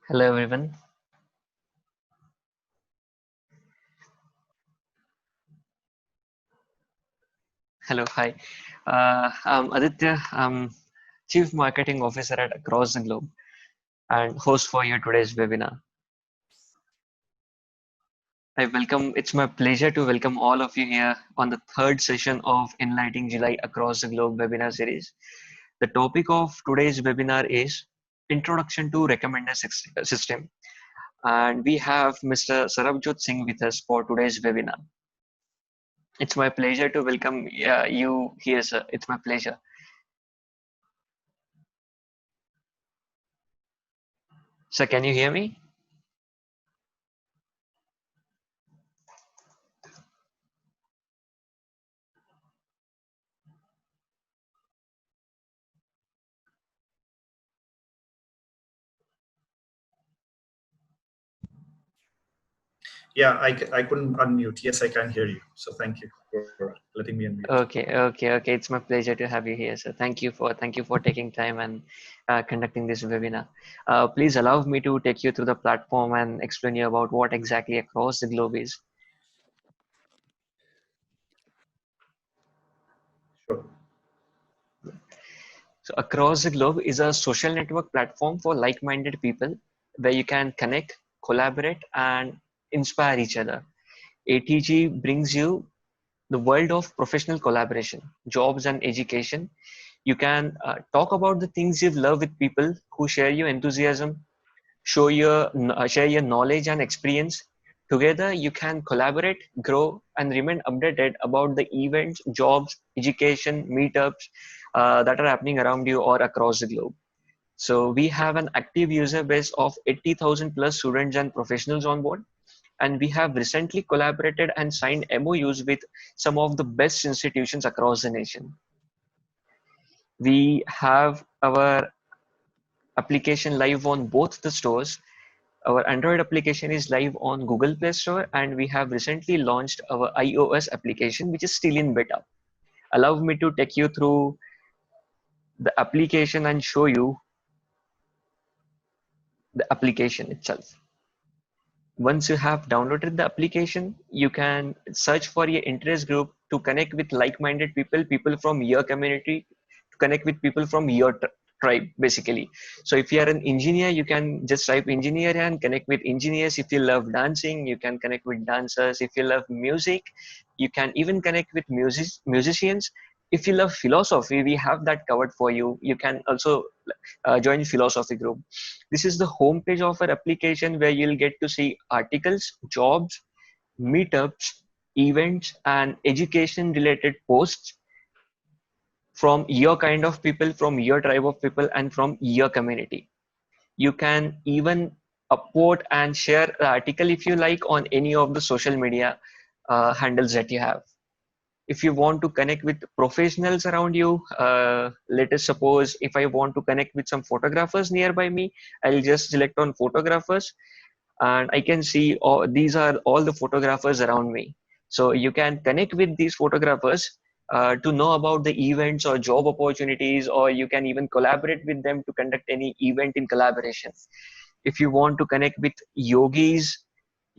Hello everyone. Hello, hi. I'm Aditya. I'm Chief Marketing Officer at Across the Globe and host for your today's webinar. It's my pleasure to welcome all of you here on the third session of Enlightening July Across the Globe webinar series. The topic of today's webinar is Introduction to Recommender System. And we have Mr. Sarabjot Singh with us for today's webinar. It's my pleasure to welcome you here, sir. It's my pleasure. Sir, can you hear me? Yeah, I couldn't unmute. Yes, I can hear you. So thank you for letting me unmute. Okay. It's my pleasure to have you here. So thank you for taking time and conducting this webinar. Please allow me to take you through the platform and explain you about what exactly Across the Globe is. Sure. So Across the Globe is a social network platform for like-minded people where you can connect, collaborate, and inspire each other. ATG brings you the world of professional collaboration, jobs, and education. You can talk about the things you love with people who share your enthusiasm, share your knowledge and experience. Together, you can collaborate, grow, and remain updated about the events, jobs, education, meetups that are happening around you or across the globe. So we have an active user base of 80,000 plus students and professionals on board. And we have recently collaborated and signed MOUs with some of the best institutions across the nation. We have our application live on both the stores. Our Android application is live on Google Play Store, and we have recently launched our iOS application, which is still in beta. Allow me to take you through the application and show you the application itself. Once you have downloaded the application, you can search for your interest group to connect with like-minded people, people from your community, to connect with people from your tribe, basically. So if you are an engineer, you can just type engineer and connect with engineers. If you love dancing, you can connect with dancers. If you love music, you can even connect with musicians. If you love philosophy, we have that covered for you. You can also join philosophy group. This is the homepage of our application where you'll get to see articles, jobs, meetups, events, and education related posts from your kind of people, from your tribe of people, and from your community. You can even upvote and share the article if you like on any of the social media handles that you have. If you want to connect with professionals around you, let us suppose if I want to connect with some photographers nearby me, I'll just select on photographers and I can see these are all the photographers around me. So you can connect with these photographers to know about the events or job opportunities, or you can even collaborate with them to conduct any event in collaboration. If you want to connect with yogis,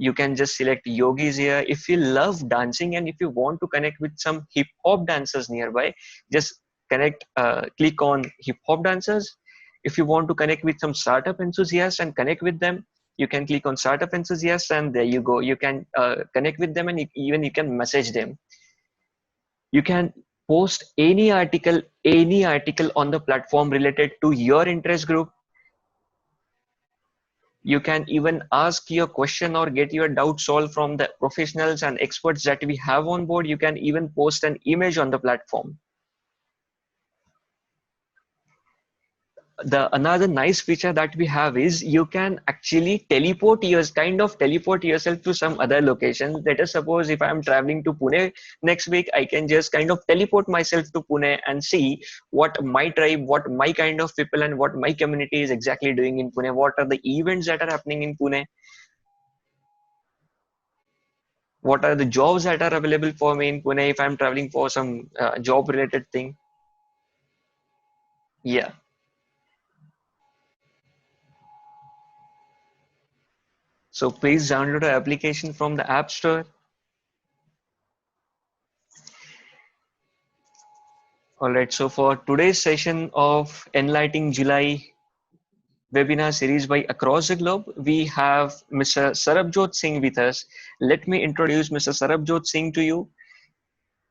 you can just select yogis here. If you love dancing and if you want to connect with some hip hop dancers nearby, just click on hip hop dancers. If you want to connect with some startup enthusiasts and connect with them, you can click on startup enthusiasts and there you go. You can connect with them and even you can message them. You can post any article on the platform related to your interest group. You can even ask your question or get your doubt solved from the professionals and experts that we have on board. You can even post an image on the platform. The another nice feature that we have is you can actually teleport yourself to some other location. Let us suppose if I'm traveling to Pune next week, I can just kind of teleport myself to Pune and see what my tribe, what my kind of people, and what my community is exactly doing in Pune. What are the events that are happening in Pune? What are the jobs that are available for me in Pune if I'm traveling for some job related thing? Yeah, So please download the application from the App Store. All right, so for today's session of Enlightening July webinar series by Across the Globe, we have Mr. Sarabjot Singh with us. Let me introduce Mr. Sarabjot Singh to you.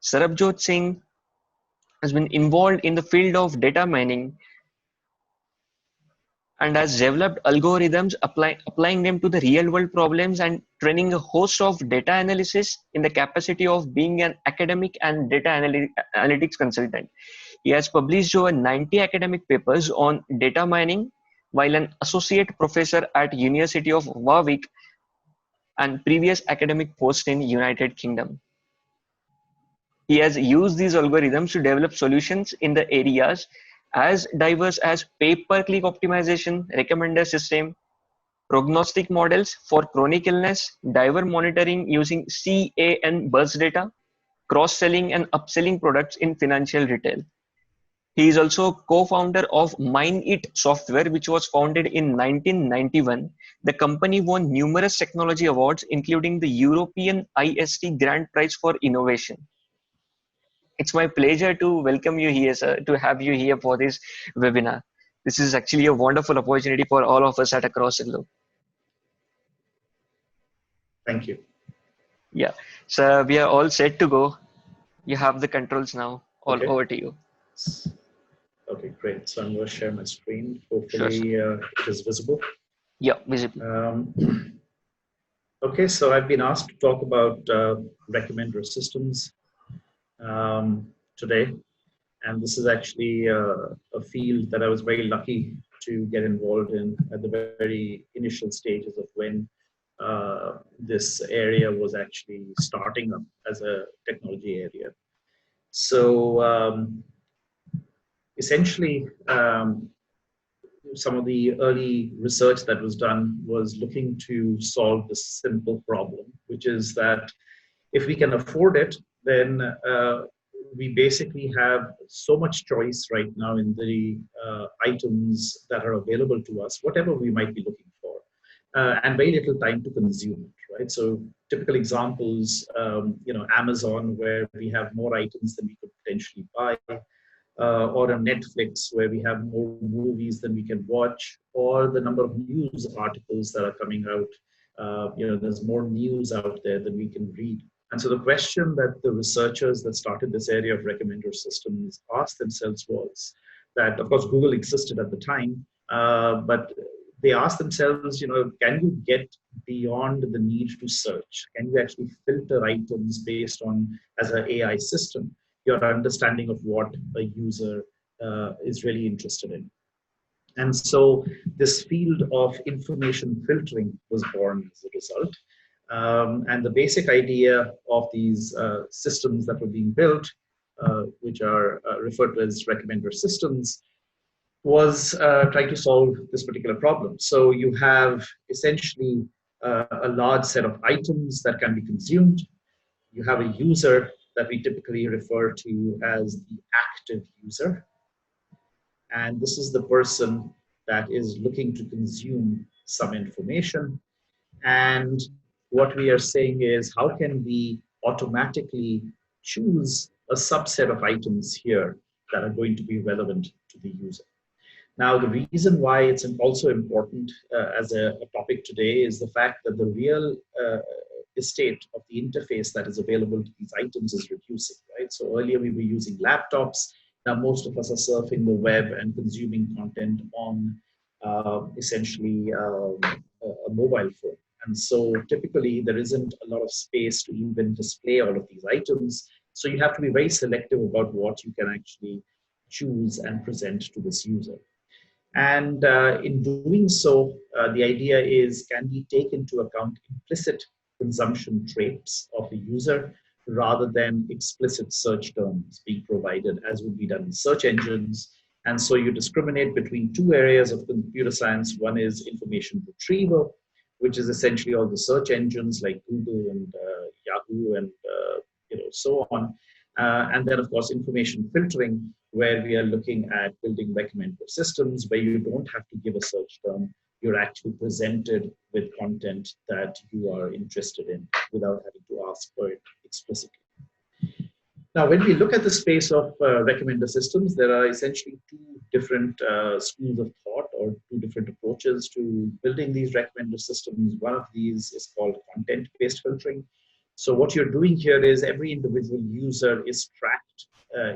Sarabjot Singh has been involved in the field of data mining and has developed algorithms applying them to the real world problems and training a host of data analysis in the capacity of being an academic and data analytics consultant. He has published over 90 academic papers on data mining while an associate professor at University of Warwick and previous academic post in United Kingdom. He has used these algorithms to develop solutions in the areas as diverse as pay-per-click optimization, recommender system, prognostic models for chronic illness, diver monitoring using CAN buzz data, cross-selling and upselling products in financial retail. He is also co-founder of MineIt software, which was founded in 1991. The company won numerous technology awards, including the European IST Grand Prize for Innovation. It's my pleasure to welcome you here, sir, to have you here for this webinar. This is actually a wonderful opportunity for all of us at Across the Globe. Thank you. Yeah, so we are all set to go. You have the controls now. All Okay. over to you. Okay, great. So I'm going to share my screen. Sure, sir. Hopefully it is visible. Yeah, visible. Okay, so I've been asked to talk about recommender systems today. And this is actually a field that I was very lucky to get involved in at the very initial stages of when this area was actually starting up as a technology area. So essentially, some of the early research that was done was looking to solve this simple problem, which is that if we can afford it, then we basically have so much choice right now in the items that are available to us, whatever we might be looking for, and very little time to consume it, right? So typical examples, Amazon, where we have more items than we could potentially buy, or on Netflix, where we have more movies than we can watch, or the number of news articles that are coming out. There's more news out there than we can read. And so the question that the researchers that started this area of recommender systems asked themselves was that, of course, Google existed at the time, but they asked themselves, can you get beyond the need to search? Can you actually filter items based on, as an AI system, your understanding of what a user is really interested in? And so this field of information filtering was born as a result. And the basic idea of these systems that were being built, which are referred to as recommender systems, was trying to solve this particular problem. So you have essentially a large set of items that can be consumed. You have a user that we typically refer to as the active user. And this is the person that is looking to consume some information. And what we are saying is, how can we automatically choose a subset of items here that are going to be relevant to the user? Now, the reason why it's also important as a topic today is the fact that the real estate of the interface that is available to these items is reducing, right? So earlier we were using laptops. Now most of us are surfing the web and consuming content on essentially a mobile phone. And so typically there isn't a lot of space to even display all of these items. So you have to be very selective about what you can actually choose and present to this user. And in doing so, the idea is, can we take into account implicit consumption traits of the user rather than explicit search terms being provided as would be done in search engines? And so you discriminate between two areas of computer science. One is information retrieval, which is essentially all the search engines like Google and Yahoo and so on. And then, of course, information filtering, where we are looking at building recommender systems where you don't have to give a search term, you're actually presented with content that you are interested in without having to ask for it explicitly. Now, when we look at the space of recommender systems, there are essentially two different schools of thought or two different approaches to building these recommender systems. One of these is called content-based filtering. So what you're doing here is every individual user is tracked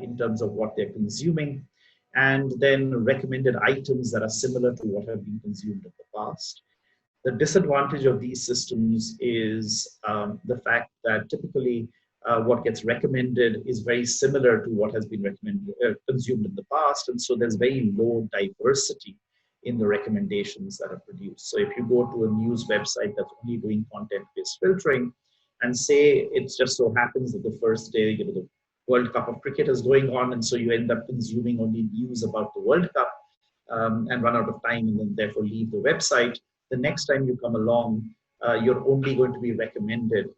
in terms of what they're consuming, and then recommended items that are similar to what have been consumed in the past. The disadvantage of these systems is the fact that typically what gets recommended is very similar to what has been recommended, consumed in the past, and so there's very low diversity in the recommendations that are produced. So if you go to a news website that's only doing content-based filtering, and say it just so happens that the first day, the World Cup of cricket is going on, and so you end up consuming only news about the World Cup, and run out of time and then therefore leave the website. The next time you come along, you're only going to be recommended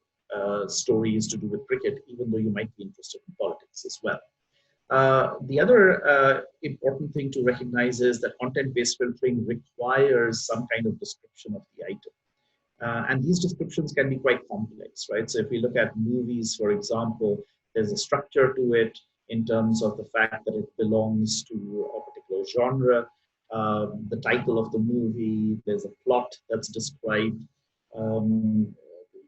stories to do with cricket, even though you might be interested in politics as well. The other important thing to recognize is that content-based filtering requires some kind of description of the item. And these descriptions can be quite complex, right? So if we look at movies, for example, there's a structure to it in terms of the fact that it belongs to a particular genre, the title of the movie, there's a plot that's described. Um,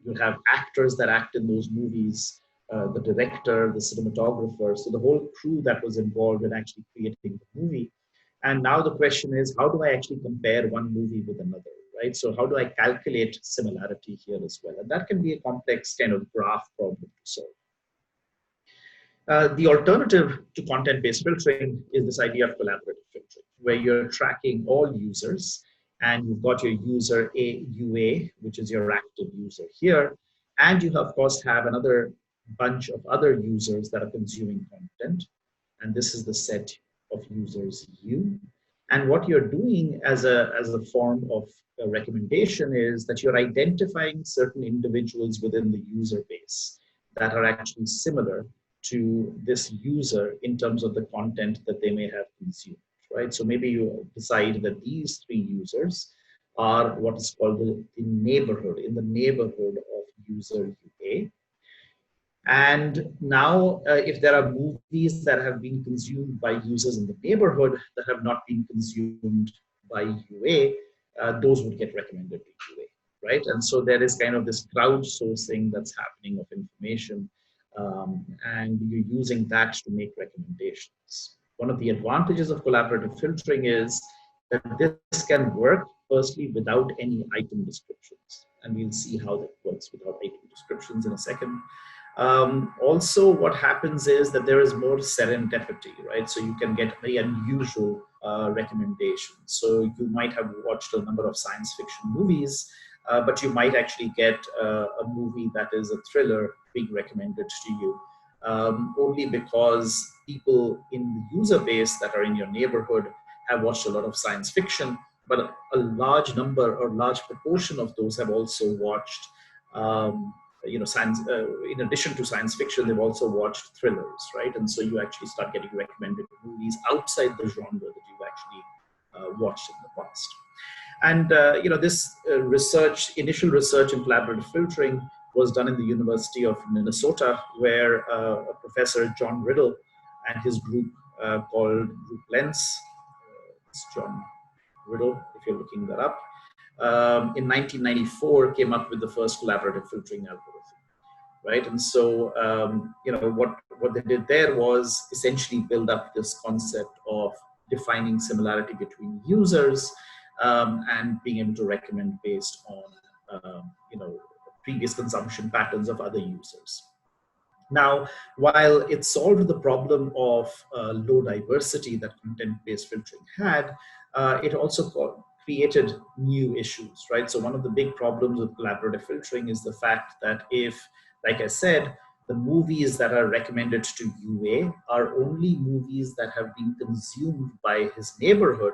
you have actors that act in those movies, the director, the cinematographer, so the whole crew that was involved in actually creating the movie. And now the question is, how do I actually compare one movie with another, right? So how do I calculate similarity here as well? And that can be a complex kind of graph problem to solve. The alternative to content-based filtering is this idea of collaborative filtering, where you're tracking all users, and you've got your user AUA, which is your active user here, and you of course have another bunch of other users that are consuming content, and this is the set of users U. And what you're doing as a form of a recommendation is that you're identifying certain individuals within the user base that are actually similar to this user in terms of the content that they may have consumed, right? So maybe you decide that these three users are what is called the neighborhood, in the neighborhood of user A. And now, if there are movies that have been consumed by users in the neighborhood that have not been consumed by UA, those would get recommended to UA, right? And so there is kind of this crowdsourcing that's happening of information, and you're using that to make recommendations. One of the advantages of collaborative filtering is that this can work firstly without any item descriptions. And we'll see how that works without item descriptions in a second. Also, what happens is that there is more serendipity, right? So you can get very unusual recommendations. So you might have watched a number of science fiction movies, but you might actually get a movie that is a thriller being recommended to you, only because people in the user base that are in your neighborhood have watched a lot of science fiction, but a large number or large proportion of those have also watched science, in addition to science fiction, they've also watched thrillers, right? And so you actually start getting recommended movies outside the genre that you've actually watched in the past. And this initial research in collaborative filtering was done in the University of Minnesota, where a professor, John Riddle, and his group called Group Lens, it's John Riddle, if you're looking that up, in 1994 came up with the first collaborative filtering algorithm, right? And so, what they did there was essentially build up this concept of defining similarity between users, and being able to recommend based on, previous consumption patterns of other users. Now, while it solved the problem of low diversity that content-based filtering had, it also created new issues, right? So one of the big problems with collaborative filtering is the fact that if, like I said, the movies that are recommended to UA are only movies that have been consumed by his neighborhood,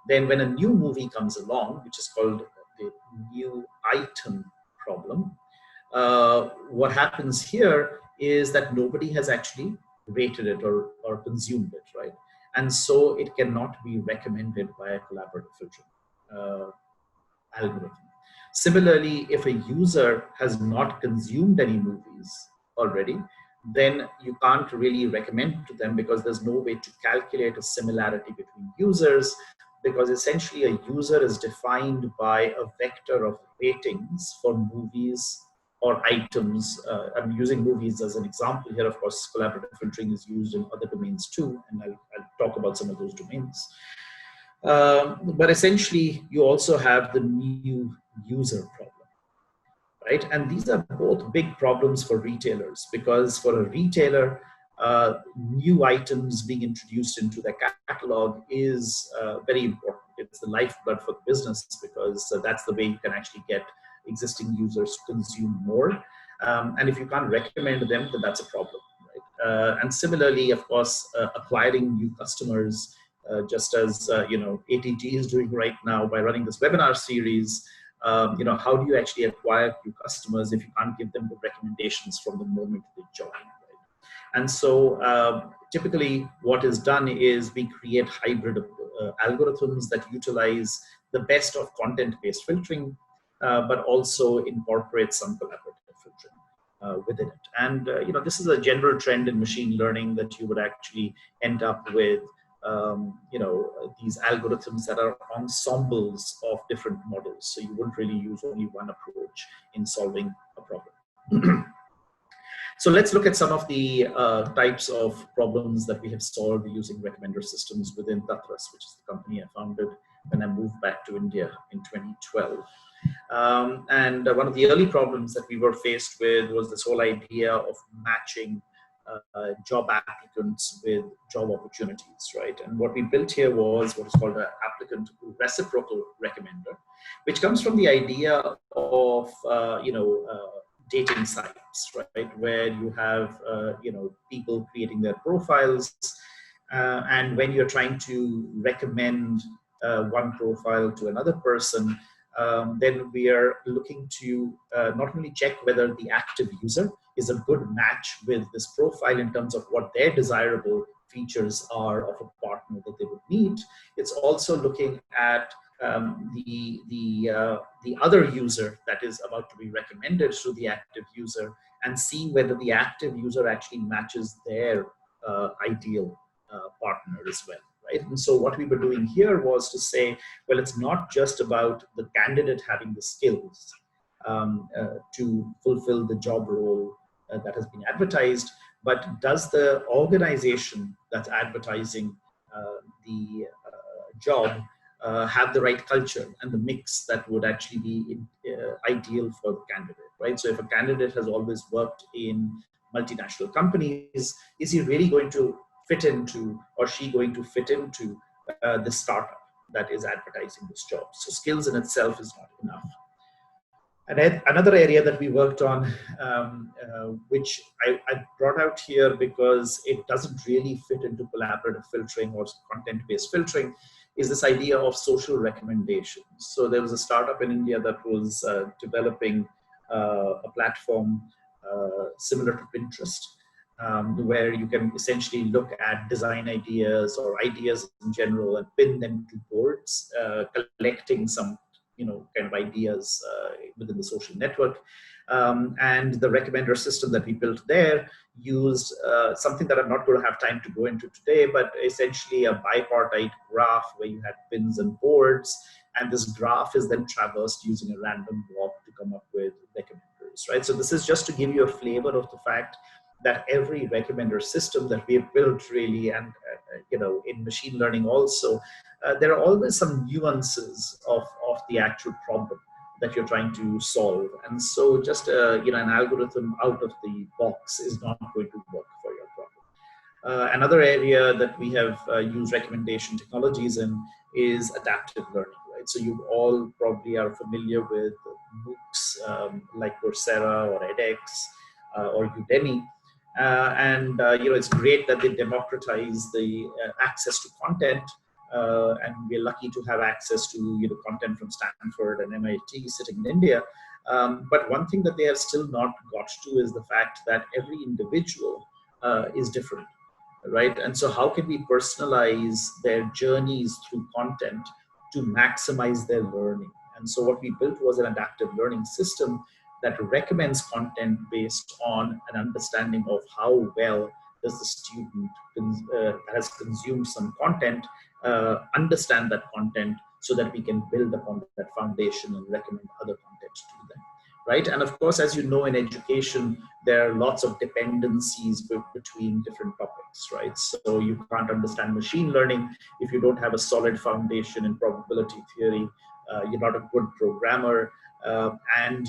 then when a new movie comes along, which is called the new item problem, what happens here is that nobody has actually rated it or consumed it, right? And so it cannot be recommended by a collaborative filtering. algorithm. Similarly, if a user has not consumed any movies already, then you can't really recommend to them because there's no way to calculate a similarity between users, because essentially a user is defined by a vector of ratings for movies or items. I'm using movies as an example here. Of course, collaborative filtering is used in other domains too, and I'll talk about some of those domains. But essentially, you also have the new user problem, right? And these are both big problems for retailers, because for a retailer, new items being introduced into their catalog is very important. It's the lifeblood for the business, because that's the way you can actually get existing users to consume more. And if you can't recommend them, then that's a problem, right? And similarly, of course, acquiring new customers, just as ATG is doing right now by running this webinar series. How do you actually acquire new customers if you can't give them the recommendations from the moment they join, right? And so typically what is done is we create hybrid algorithms that utilize the best of content-based filtering, but also incorporate some collaborative filtering within it. And this is a general trend in machine learning, that you would actually end up with these algorithms that are ensembles of different models. So you wouldn't really use only one approach in solving a problem. So let's look at some of the types of problems that we have solved using recommender systems within Tatras, which is the company I founded when I moved back to India in 2012. And one of the early problems that we were faced with was this whole idea of matching job applicants with job opportunities, right? And what we built here was what is called an applicant reciprocal recommender, which comes from the idea of dating sites, right, where you have people creating their profiles, and when you're trying to recommend one profile to another person, then we are looking to not only check whether the active user is a good match with this profile in terms of what their desirable features are of a partner that they would need. It's also looking at the other user that is about to be recommended to the active user, and see whether the active user actually matches their ideal partner as well, right? And so what we were doing here was to say, well, it's not just about the candidate having the skills to fulfill the job role that has been advertised, but does the organization that's advertising the job have the right culture and the mix that would actually be ideal for the candidate, right? So if a candidate has always worked in multinational companies, is he really going to fit into, or she going to fit into the startup that is advertising this job? So skills in itself is not enough. And another area that we worked on, which I brought out here because it doesn't really fit into collaborative filtering or content-based filtering, is this idea of social recommendations. So there was a startup in India that was developing a platform similar to Pinterest, where you can essentially look at design ideas or ideas in general and pin them to boards, collecting some kind of ideas within the social network. And the recommender system that we built there used something that I'm not going to have time to go into today, but essentially a bipartite graph where you had pins and boards, and this graph is then traversed using a random walk to come up with recommenders, right? So this is just to give you a flavor of the fact that every recommender system that we have built really, and in machine learning also, there are always some nuances of the actual problem that you're trying to solve. And so just an algorithm out of the box is not going to work for your problem. Another area that we have used recommendation technologies in is adaptive learning, right? So you all probably are familiar with MOOCs like Coursera or edX or Udemy. It's great that they democratize the access to content, and we're lucky to have access to content from Stanford and MIT sitting in India. But one thing that they have still not got to is the fact that every individual is different, right? And so how can we personalize their journeys through content to maximize their learning? And so what we built was an adaptive learning system that recommends content based on an understanding of how well does the student has consumed some content, understand that content so that we can build upon that foundation and recommend other content to them, right? And of course, as you know, in education, there are lots of dependencies between different topics, right? So you can't understand machine learning if you don't have a solid foundation in probability theory. You're not a good programmer, and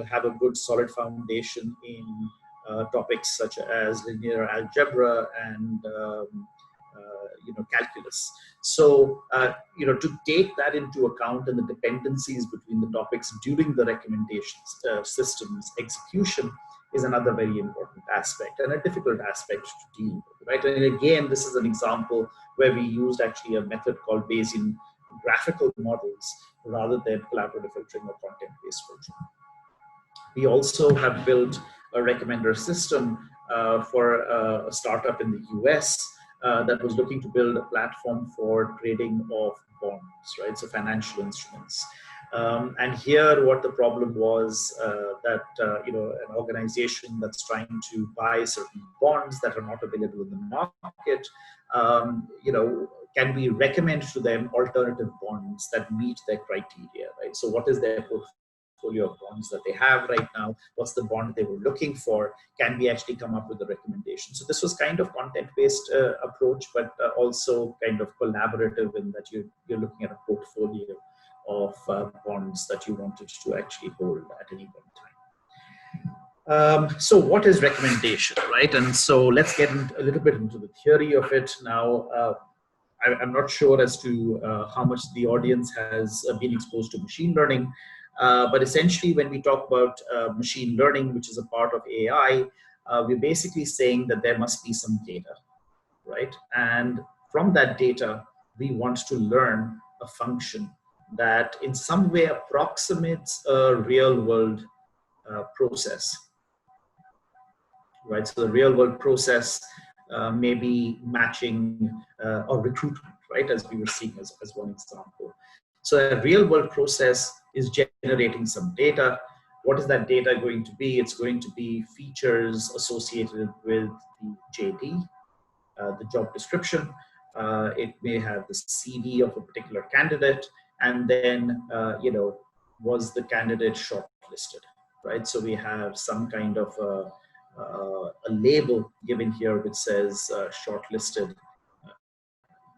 have a good solid foundation in topics such as linear algebra and calculus. So to take that into account and the dependencies between the topics during the recommendations systems execution is another very important aspect and a difficult aspect to deal with, right? And again, this is an example where we used actually a method called Bayesian graphical models rather than collaborative filtering or content-based filtering. We also have built a recommender system for a startup in the US that was looking to build a platform for trading of bonds, right? So financial instruments. And here, what the problem was that an organization that's trying to buy certain bonds that are not available in the market, can we recommend to them alternative bonds that meet their criteria, right? So, what is their portfolio of bonds that they have right now? What's the bond they were looking for? Can we actually come up with a recommendation? So this was kind of content-based approach, but also kind of collaborative in that you're looking at a portfolio of bonds that you wanted to actually hold at any point in time. So what is recommendation, right? And so let's get a little bit into the theory of it now. I'm not sure as to how much the audience has been exposed to machine learning, but essentially when we talk about machine learning, which is a part of AI, we're basically saying that there must be some data, right? And from that data, we want to learn a function that in some way approximates a real world process, right? So the real world process may be matching or recruitment, right? As we were seeing as one example. So a real world process is generating some data. What is that data going to be? It's going to be features associated with the JD, the job description. It may have the CV of a particular candidate, and then was the candidate shortlisted, right? So we have some kind of a label given here which says shortlisted,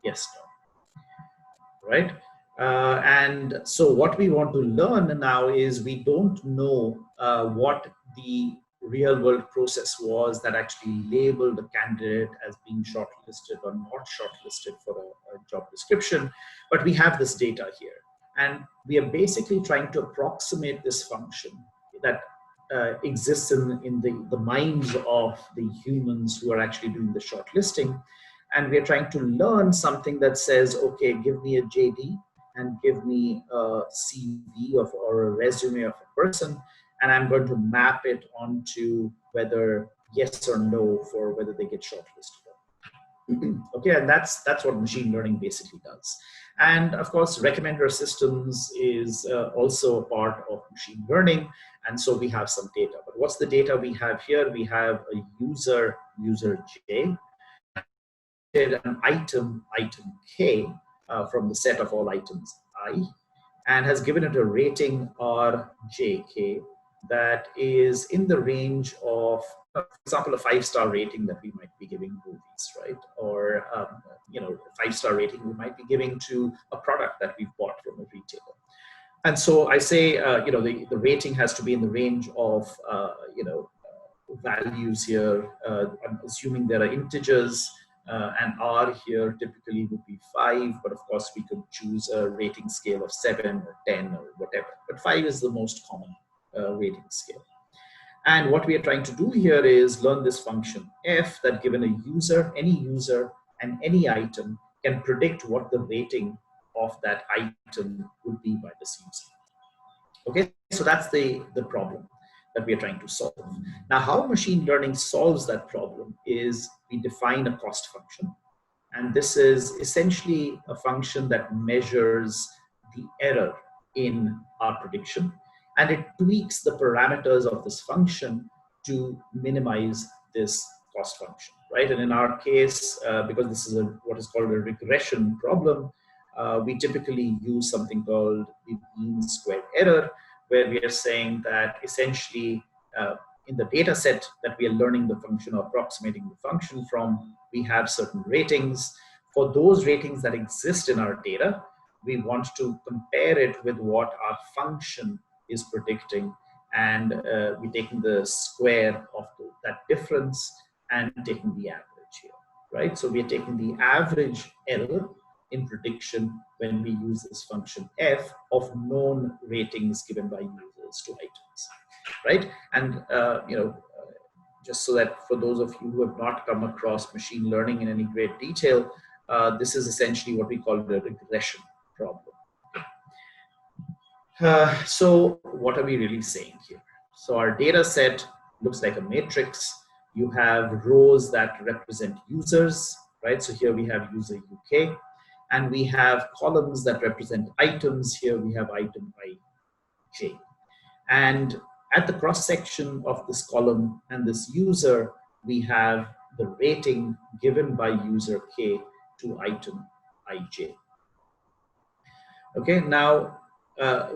yes, no, right? And so what we want to learn now is we don't know what the real world process was that actually labeled a candidate as being shortlisted or not shortlisted for a job description, but we have this data here. And we are basically trying to approximate this function that exists in the minds of the humans who are actually doing the shortlisting. And we're trying to learn something that says, okay, give me a JD and give me a CV or a resume of a person, and I'm going to map it onto whether yes or no for whether they get shortlisted. Okay, and that's what machine learning basically does. And of course, recommender systems is also a part of machine learning, and so we have some data. But what's the data we have here? We have a user J, an item K from the set of all items I, and has given it a rating RJK that is in the range of, for example, a 5-star rating that we might be giving movies, right? Or a 5-star rating we might be giving to a product that we've bought from a retailer. And so I say, the rating has to be in the range of, values here. I'm assuming there are integers. And R here typically would be 5, but of course we could choose a rating scale of 7 or 10 or whatever. But 5 is the most common rating scale. And what we are trying to do here is learn this function F that given a user, any user and any item can predict what the rating of that item would be by this user. Okay, so that's the problem that we are trying to solve. Now, how machine learning solves that problem is we define a cost function. And this is essentially a function that measures the error in our prediction, and it tweaks the parameters of this function to minimize this cost function, right? And in our case, because this is what is called a regression problem, we typically use something called the mean squared error, where we are saying that essentially in the data set that we are learning the function or approximating the function from, we have certain ratings. For those ratings that exist in our data, we want to compare it with what our function is predicting, and we're taking the square of that difference and taking the average here, right? So we're taking the average error in prediction when we use this function f of known ratings given by users to items, right? And just so that for those of you who have not come across machine learning in any great detail, this is essentially what we call the regression problem. So what are we really saying here? So our data set looks like a matrix. You have rows that represent users, right? So here we have user UK, and we have columns that represent items. Here we have item IJ. And at the cross section of this column and this user, we have the rating given by user K to item IJ. Okay, now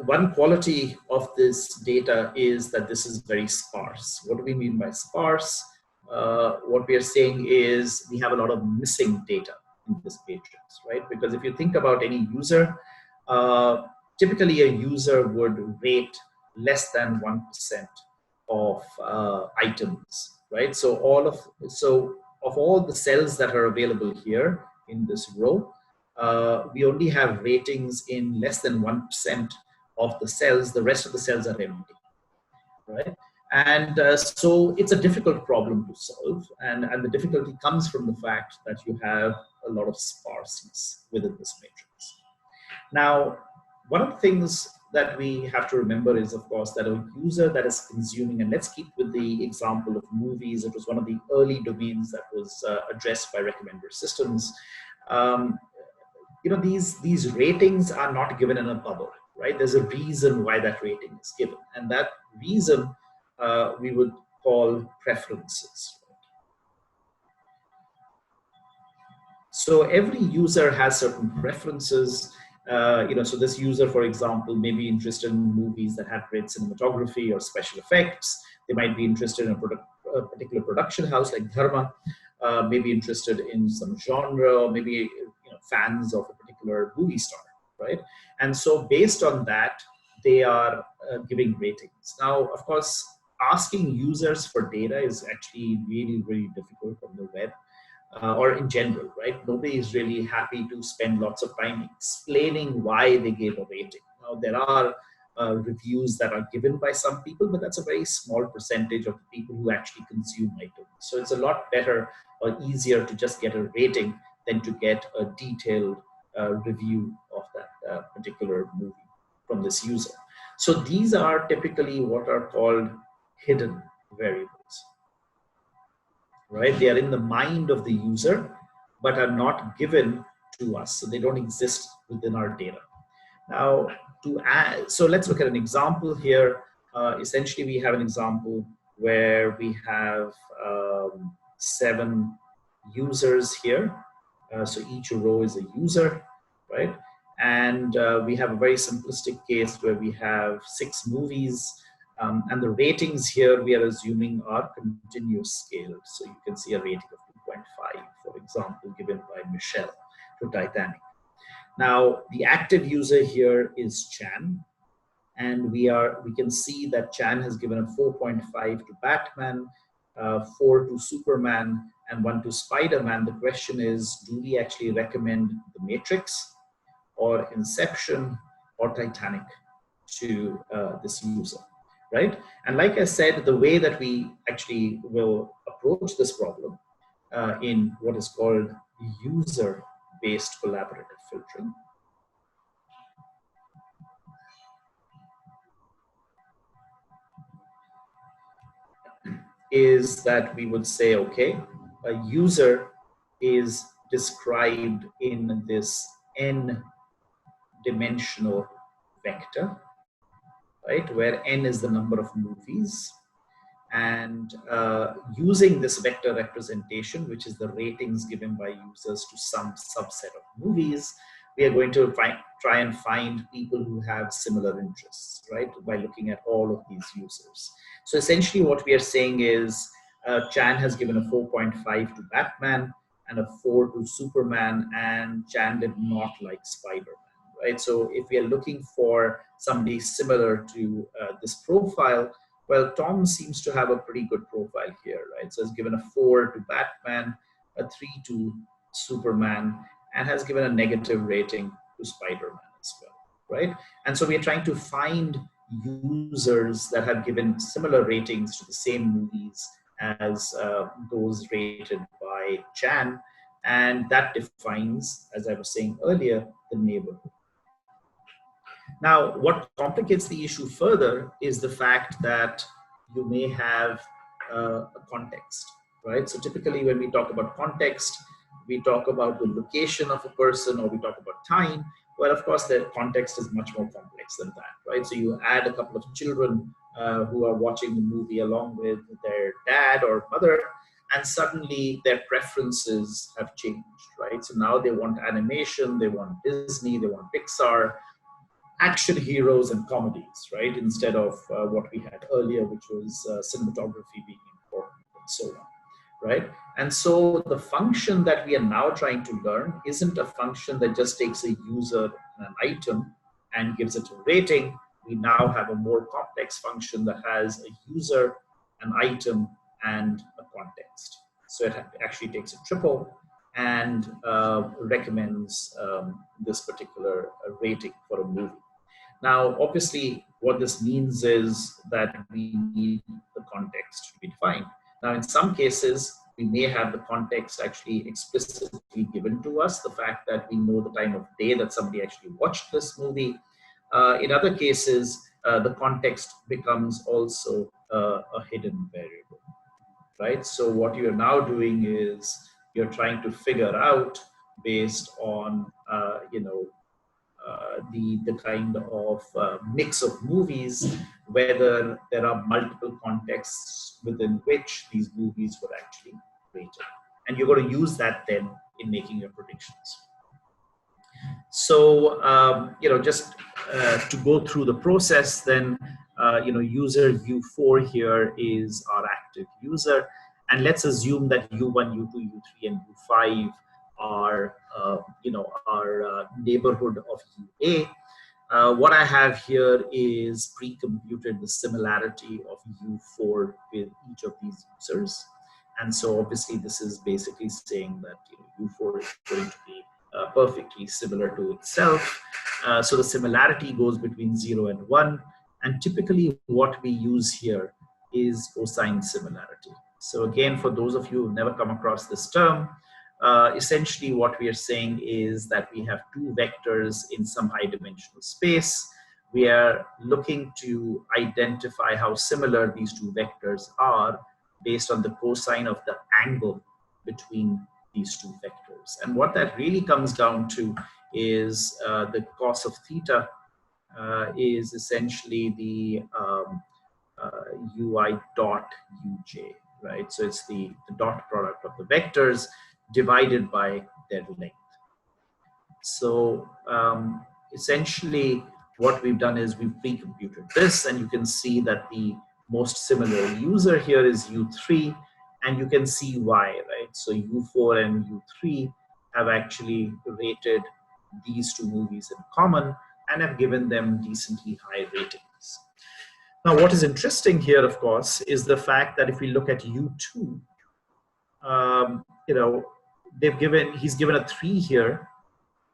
one quality of this data is that this is very sparse. What do we mean by sparse? What we are saying is we have a lot of missing data in this matrix, right? Because if you think about any user, typically a user would rate less than 1% of items, right? So of all the cells that are available here in this row, we only have ratings in less than 1% of the cells. The rest of the cells are empty, right? And so it's a difficult problem to solve, and the difficulty comes from the fact that you have a lot of sparseness within this matrix. Now, one of the things that we have to remember is, of course, that a user that is consuming, and let's keep with the example of movies. It was one of the early domains that was addressed by recommender systems. These ratings are not given in a bubble, right? There's a reason why that rating is given, and that reason we would call preferences. So every user has certain preferences. So this user, for example, may be interested in movies that have great cinematography or special effects. They might be interested in a particular production house like Dharma, may be interested in some genre, or maybe fans of a particular movie star, right? And so based on that, they are giving ratings. Now, of course, asking users for data is actually really, really difficult on the web. Or in general, right? Nobody is really happy to spend lots of time explaining why they gave a rating. Now, there are reviews that are given by some people, but that's a very small percentage of the people who actually consume items. So it's a lot better or easier to just get a rating than to get a detailed review of that particular movie from this user. So these are typically what are called hidden variables. Right? They are in the mind of the user, but are not given to us. So they don't exist within our data. Now, so let's look at an example here. Essentially, we have an example where we have 7 users here. So each row is a user, right? And we have a very simplistic case where we have 6 movies. And the ratings here we are assuming are continuous scaled. So you can see a rating of 2.5, for example, given by Michelle to Titanic. Now, the active user here is Chan. And we can see that Chan has given a 4.5 to Batman, 4 to Superman, and 1 to Spider-Man. The question is, do we actually recommend The Matrix or Inception or Titanic to this user? Right? And like I said, the way that we actually will approach this problem in what is called user-based collaborative filtering is that we would say, okay, a user is described in this n-dimensional vector, right, where n is the number of movies. And using this vector representation, which is the ratings given by users to some subset of movies, we are going to try and find people who have similar interests, right, by looking at all of these users. So essentially what we are saying is Chan has given a 4.5 to Batman and a 4 to Superman, and Chan did not like Spider-Man, right? So if we are looking for somebody similar to this profile, well, Tom seems to have a pretty good profile here, right? So has given a 4 to Batman, a 3 to Superman, and has given a negative rating to Spider-Man as well, right? And so we are trying to find users that have given similar ratings to the same movies as those rated by Chan, and that defines, as I was saying earlier, the neighborhood. Now, what complicates the issue further is the fact that you may have a context, right? So typically when we talk about context, we talk about the location of a person or we talk about time. Well, of course, the context is much more complex than that, right? So you add a couple of children who are watching the movie along with their dad or mother, and suddenly their preferences have changed, right? So now they want animation, they want Disney, they want Pixar, action heroes and comedies, right? Instead of what we had earlier, which was cinematography being important and so on, right? And so the function that we are now trying to learn isn't a function that just takes a user and an item and gives it a rating. We now have a more complex function that has a user, an item, and a context. So it actually takes a triple and recommends this particular rating for a movie. Now, obviously, what this means is that we need the context to be defined. Now, in some cases, we may have the context actually explicitly given to us, the fact that we know the time of day that somebody actually watched this movie. In other cases, the context becomes also a hidden variable, right? So what you're now doing is you're trying to figure out based on, the kind of mix of movies, whether there are multiple contexts within which these movies were actually rated. And you're going to use that then in making your predictions. So, just to go through the process, then, user U4 here is our active user. And let's assume that U1, U2, U3, and U5 are, our neighborhood of UA. What I have here is pre-computed the similarity of U4 with each of these users. And so obviously this is basically saying that U4 is going to be perfectly similar to itself. So the similarity goes between 0 and 1. And typically what we use here is cosine similarity. So again, for those of you who've never come across this term, essentially what we are saying is that we have two vectors in some high dimensional space. We are looking to identify how similar these two vectors are based on the cosine of the angle between these two vectors. And what that really comes down to is the cos of theta is essentially the ui dot uj, right? So it's the dot product of the vectors divided by their length. So essentially what we've done is we've pre-computed this, and you can see that the most similar user here is U3, and you can see why, right? So U4 and U3 have actually rated these two movies in common and have given them decently high ratings. Now, what is interesting here, of course, is the fact that if we look at U2, he's given a 3 here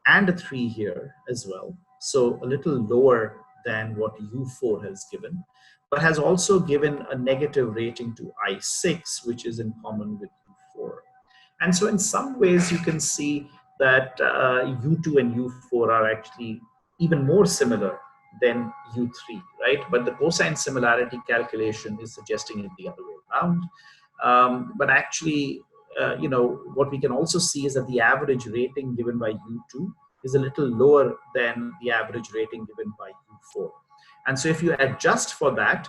and a 3 here as well. So a little lower than what U4 has given, but has also given a negative rating to I6, which is in common with U4. And so in some ways you can see that U2 and U4 are actually even more similar than U3, right? But the cosine similarity calculation is suggesting it the other way around. But actually, what we can also see is that the average rating given by U2 is a little lower than the average rating given by U4. And so if you adjust for that,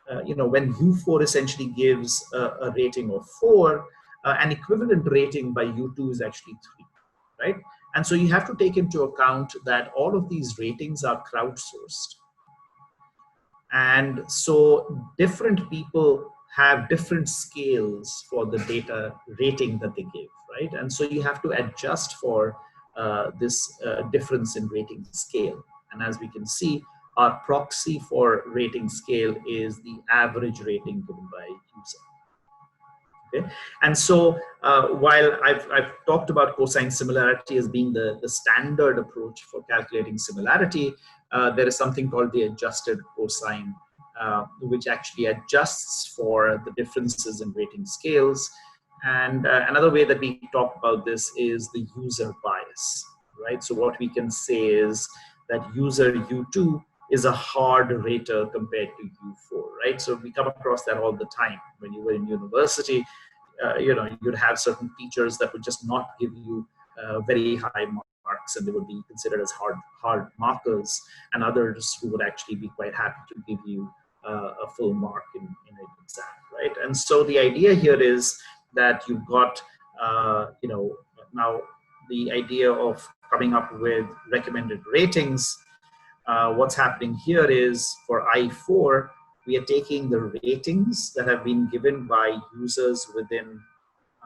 when U4 essentially gives a rating of 4, an equivalent rating by U2 is actually 3, right? And so you have to take into account that all of these ratings are crowdsourced. And so different people have different scales for the data rating that they give, right? And so you have to adjust for this difference in rating scale. And as we can see, our proxy for rating scale is the average rating given by user. Okay? And so while I've talked about cosine similarity as being the standard approach for calculating similarity, there is something called the adjusted cosine, which actually adjusts for the differences in rating scales. And another way that we talk about this is the user bias, right? So what we can say is that user U2 is a hard rater compared to U4, right? So we come across that all the time. When you were in university, you'd have certain teachers that would just not give you very high marks, and they would be considered as hard markers, and others who would actually be quite happy to give you a full mark in an exam, right? And so the idea here is that you've got, now the idea of coming up with recommended ratings. What's happening here is for I4, we are taking the ratings that have been given by users within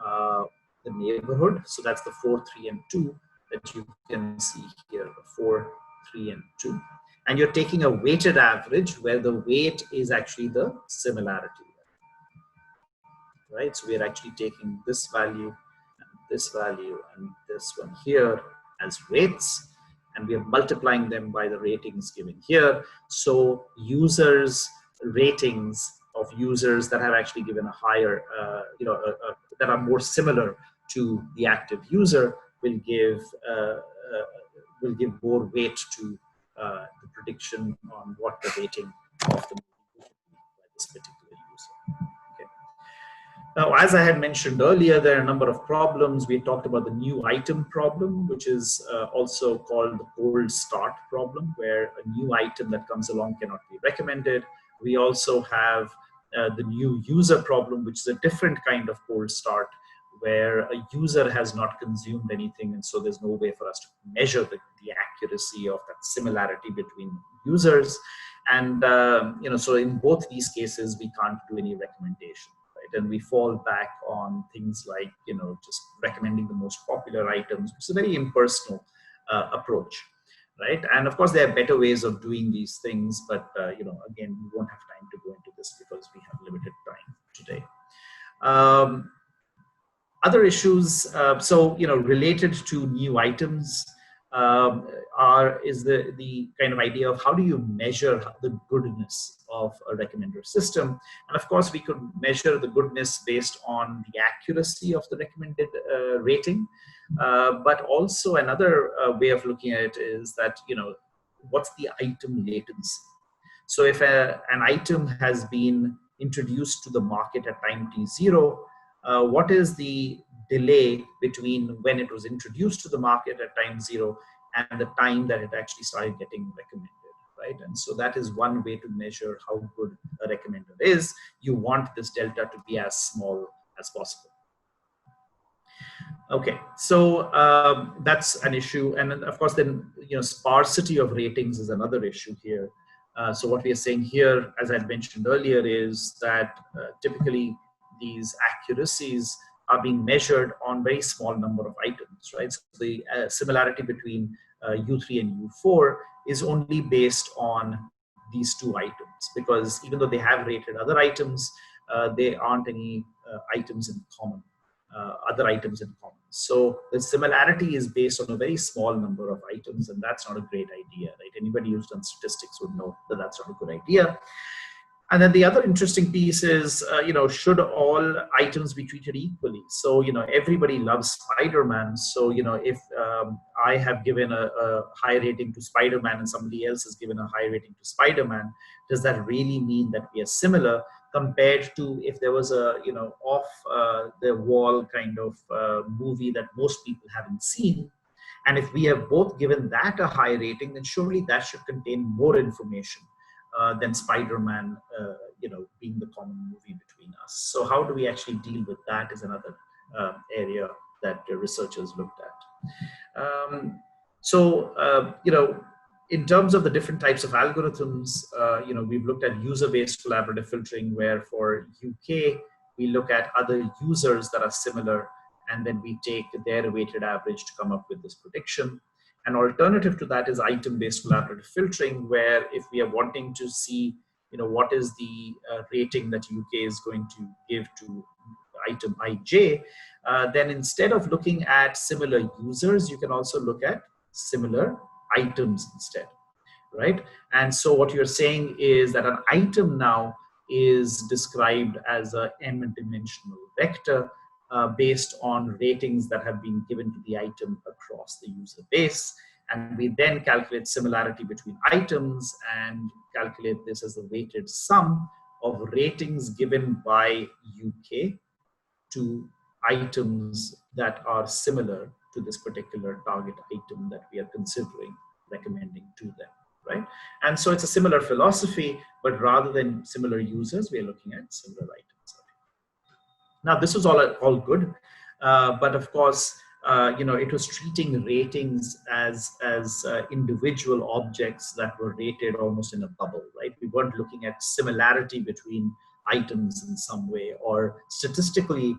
the neighborhood. So that's the 4, 3, and 2 that you can see here, 4, 3, and 2. And you're taking a weighted average where the weight is actually the similarity, right? So we're actually taking this value, and this one here as weights, and we are multiplying them by the ratings given here. So users' ratings of users that have actually given a higher, that are more similar to the active user will give more weight to the prediction on what the rating of the movie will be by this particular user. Okay. Now, as I had mentioned earlier, there are a number of problems. We talked about the new item problem, which is also called the cold start problem, where a new item that comes along cannot be recommended. We also have the new user problem, which is a different kind of cold start, where a user has not consumed anything, and so there's no way for us to measure the accuracy of that similarity between users. And so in both these cases, we can't do any recommendation. And we fall back on things like, just recommending the most popular items, which is a very impersonal approach, right? And of course, there are better ways of doing these things, but, again, we won't have time to go into this because we have limited time today. Other issues, related to new items, is the kind of idea of how do you measure the goodness of a recommender system. And of course, we could measure the goodness based on the accuracy of the recommended rating. But also another way of looking at it is that, what's the item latency? So if an item has been introduced to the market at time t0, what is the delay between when it was introduced to the market at time 0 and the time that it actually started getting recommended, right? And so that is one way to measure how good a recommender is. You want this delta to be as small as possible. Okay, so that's an issue. And then, of course, then, sparsity of ratings is another issue here. So what we are saying here, as I mentioned earlier, is that typically these accuracies are being measured on very small number of items, right? So the similarity between U3 and U4 is only based on these two items, because even though they have rated other items, there aren't any items in common, other items in common. So the similarity is based on a very small number of items, and that's not a great idea, right? Anybody who's done statistics would know that that's not a good idea. And then the other interesting piece is, should all items be treated equally? So, everybody loves Spider-Man. So, if I have given a high rating to Spider-Man and somebody else has given a high rating to Spider-Man, does that really mean that we are similar compared to if there was a, off the wall kind of movie that most people haven't seen? And if we have both given that a high rating, then surely that should contain more information than Spider-Man, being the common movie between us. So how do we actually deal with that is another area that the researchers looked at. In terms of the different types of algorithms, we've looked at user-based collaborative filtering, where for UK, we look at other users that are similar, and then we take their weighted average to come up with this prediction. An alternative to that is item-based collaborative filtering, where if we are wanting to see, what is the rating that UK is going to give to item IJ, then instead of looking at similar users, you can also look at similar items instead, right? And so what you're saying is that an item now is described as a m-dimensional vector based on ratings that have been given to the item across the user base. And we then calculate similarity between items and calculate this as the weighted sum of ratings given by UK to items that are similar to this particular target item that we are considering recommending to them, right? And so it's a similar philosophy, but rather than similar users, we are looking at similar items. Now, this was all good, but of course, it was treating ratings as individual objects that were rated almost in a bubble, right? We weren't looking at similarity between items in some way or statistically,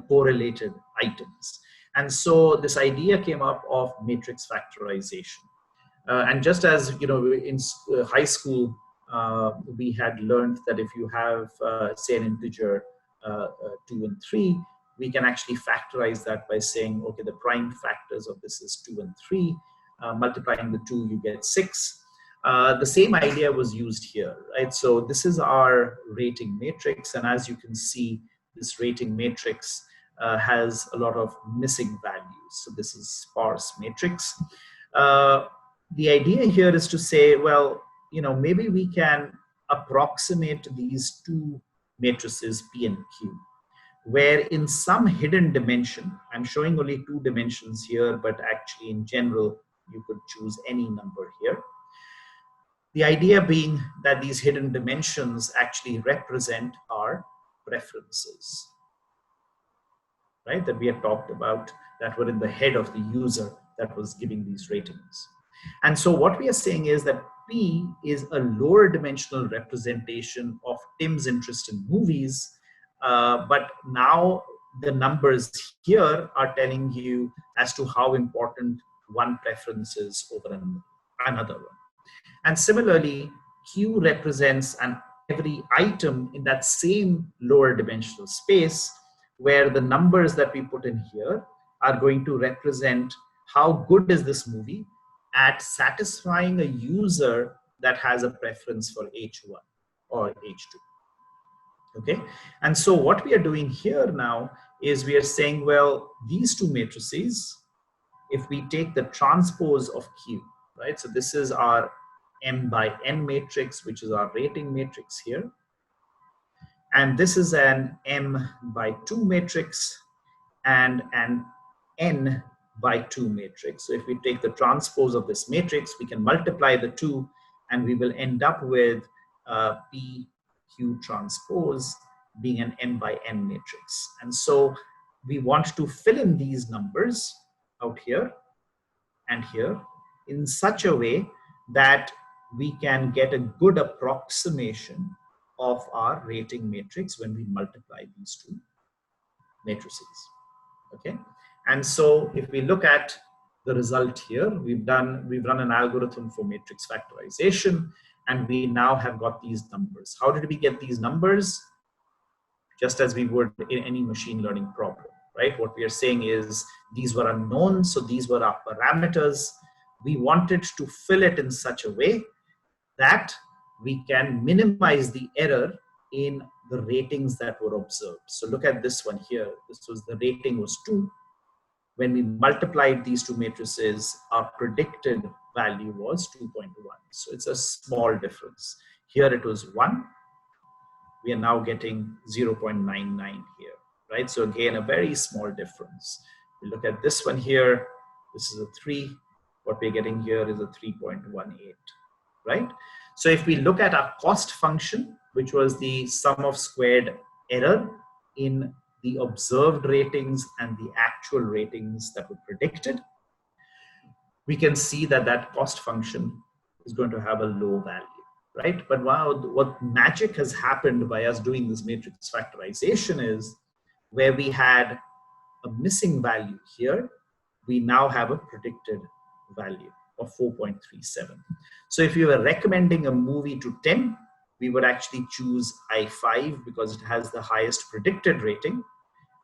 correlated items. And so this idea came up of matrix factorization. And just as, in high school, we had learned that if you have, say, an integer 2 and 3, we can actually factorize that by saying, okay, the prime factors of this is 2 and 3. Multiplying the 2, you get 6. The same idea was used here, right? So this is our rating matrix. And as you can see, this rating matrix has a lot of missing values. So this is sparse matrix. The idea here is to say, well, maybe we can approximate these two matrices P and Q, where in some hidden dimension, I'm showing only 2 dimensions here, but actually in general, you could choose any number here. The idea being that these hidden dimensions actually represent our preferences, right? That we have talked about, that were in the head of the user that was giving these ratings. And so what we are saying is that P is a lower dimensional representation of Tim's interest in movies, but now the numbers here are telling you as to how important one preference is over another one. And similarly, Q represents every item in that same lower dimensional space, where the numbers that we put in here are going to represent how good is this movie at satisfying a user that has a preference for H1 or H2. Okay, and so what we are doing here now is we are saying, well, these two matrices, if we take the transpose of Q, right? So this is our M by N matrix, which is our rating matrix here. And this is an M by 2 matrix and an N by 2 matrix. So if we take the transpose of this matrix, we can multiply the two, and we will end up with P Q transpose being an M by N matrix. And so we want to fill in these numbers out here and here in such a way that we can get a good approximation of our rating matrix when we multiply these two matrices. Okay, and so if we look at the result here, we've run an algorithm for matrix factorization, and we now have got these numbers. How did we get these numbers? Just as we would in any machine learning problem, right? What we are saying is these were unknown, so these were our parameters. We wanted to fill it in such a way that we can minimize the error in the ratings that were observed. So look at this one here. This was, the rating was 2. When we multiplied these two matrices, our predicted value was 2.1. So it's a small difference. Here it was 1. We are now getting 0.99 here, right? So again, a very small difference. We look at this one here. This is a 3. What we're getting here is a 3.18, right? So if we look at our cost function, which was the sum of squared error in the observed ratings and the actual ratings that were predicted, we can see that that cost function is going to have a low value, right? But wow, what magic has happened by us doing this matrix factorization is where we had a missing value here, we now have a predicted value of 4.37. So if you were recommending a movie to 10, we would actually choose I5 because it has the highest predicted rating,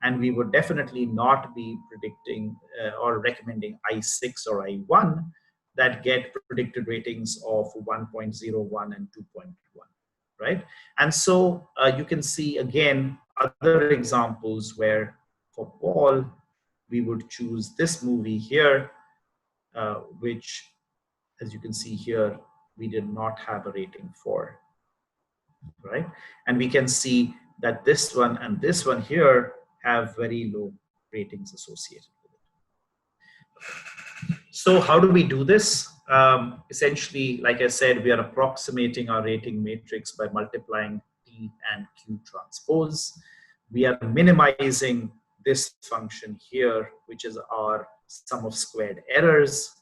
and we would definitely not be predicting or recommending I6 or I1 that get predicted ratings of 1.01 and 2.1, right? And so you can see again other examples where for Paul, we would choose this movie here, which, as you can see here, we did not have a rating for, right? And we can see that this one and this one here have very low ratings associated with it. So how do we do this? Essentially, like I said, we are approximating our rating matrix by multiplying P and Q transpose. We are minimizing this function here, which is our sum of squared errors.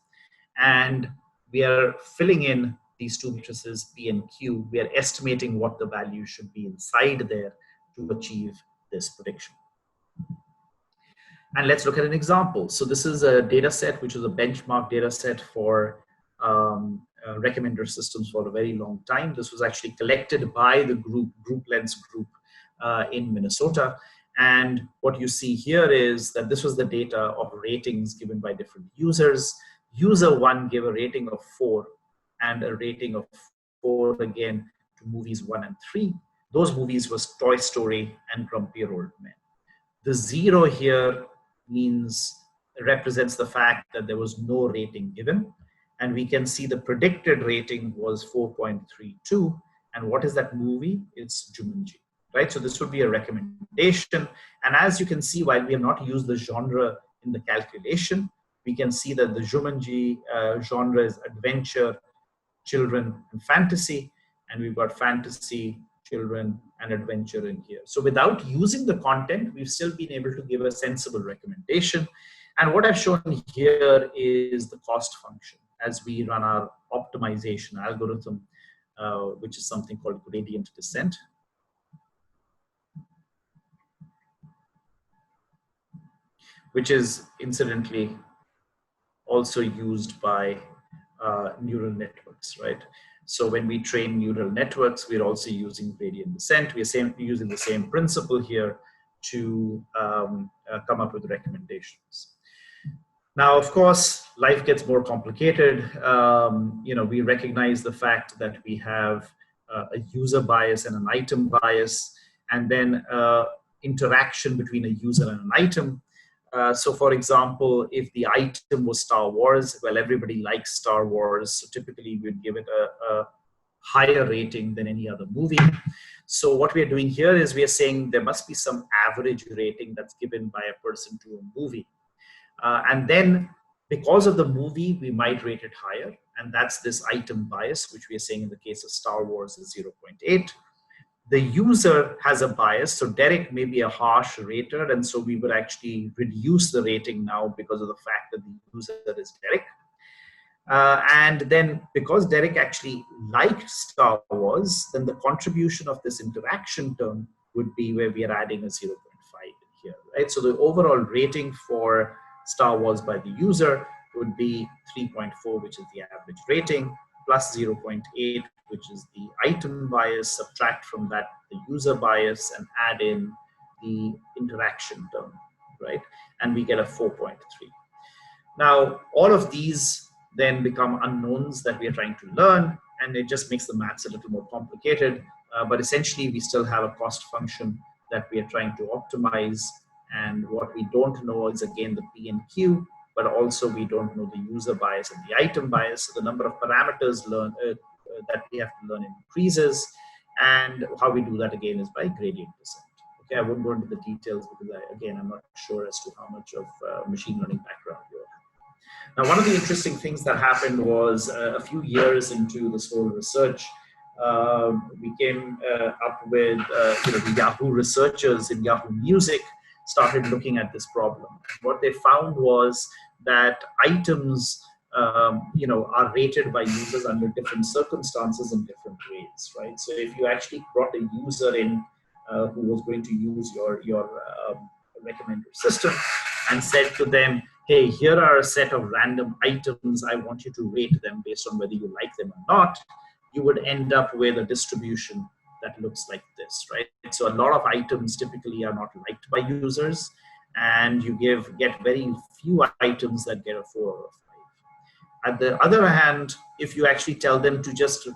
And we are filling in these two matrices P and Q. We are estimating what the value should be inside there to achieve this prediction. And let's look at an example. So this is a data set, which is a benchmark data set for recommender systems for a very long time. This was actually collected by the Group Lens group in Minnesota. And what you see here is that this was the data of ratings given by different users. User 1 gave a rating of 4 and a rating of 4 again to movies 1 and 3. Those movies was Toy Story and Grumpier Old Men. The 0 here represents the fact that there was no rating given. And we can see the predicted rating was 4.32. And what is that movie? It's Jumanji, right? So this would be a recommendation. And as you can see, while we have not used the genre in the calculation, we can see that the Jumanji genre is adventure, children, and fantasy. And we've got fantasy, children, and adventure in here. So without using the content, we've still been able to give a sensible recommendation. And what I've shown here is the cost function as we run our optimization algorithm, which is something called gradient descent. Which is incidentally also used by neural networks, right? So when we train neural networks, we're also using gradient descent. We're using the same principle here to come up with recommendations. Now, of course, life gets more complicated. We recognize the fact that we have a user bias and an item bias, and then interaction between a user and an item. So for example, if the item was Star Wars, well, everybody likes Star Wars. So typically we'd give it a higher rating than any other movie. So what we're doing here is we're saying there must be some average rating that's given by a person to a movie. And then because of the movie, we might rate it higher. And that's this item bias, which we are saying in the case of Star Wars is 0.8. The user has a bias. So Derek may be a harsh rater. And so we would actually reduce the rating now because of the fact that the user is Derek. And then because Derek actually liked Star Wars, then the contribution of this interaction term would be where we are adding a 0.5 in here, right? So the overall rating for Star Wars by the user would be 3.4, which is the average rating, plus 0.8, which is the item bias, subtract from that the user bias, and add in the interaction term, right? And we get a 4.3. Now, all of these then become unknowns that we are trying to learn, and it just makes the maths a little more complicated. But essentially, we still have a cost function that we are trying to optimize. And what we don't know is, again, the P and Q, but also we don't know the user bias and the item bias. So the number of parameters that we have to learn increases. And how we do that, again, is by gradient descent. Okay, I won't go into the details because, I'm not sure as to how much of machine learning background you have. Now, one of the interesting things that happened was a few years into this whole research, we came up with the Yahoo researchers in Yahoo Music started looking at this problem. What they found was that items are rated by users under different circumstances in different ways, right? So if you actually brought a user in who was going to use your recommender system and said to them, hey, here are a set of random items, I want you to rate them based on whether you like them or not, you would end up with a distribution that looks like this, right? So a lot of items typically are not liked by users, and you get very few items that get a 4 or a 5. At the other hand, if you actually tell them to just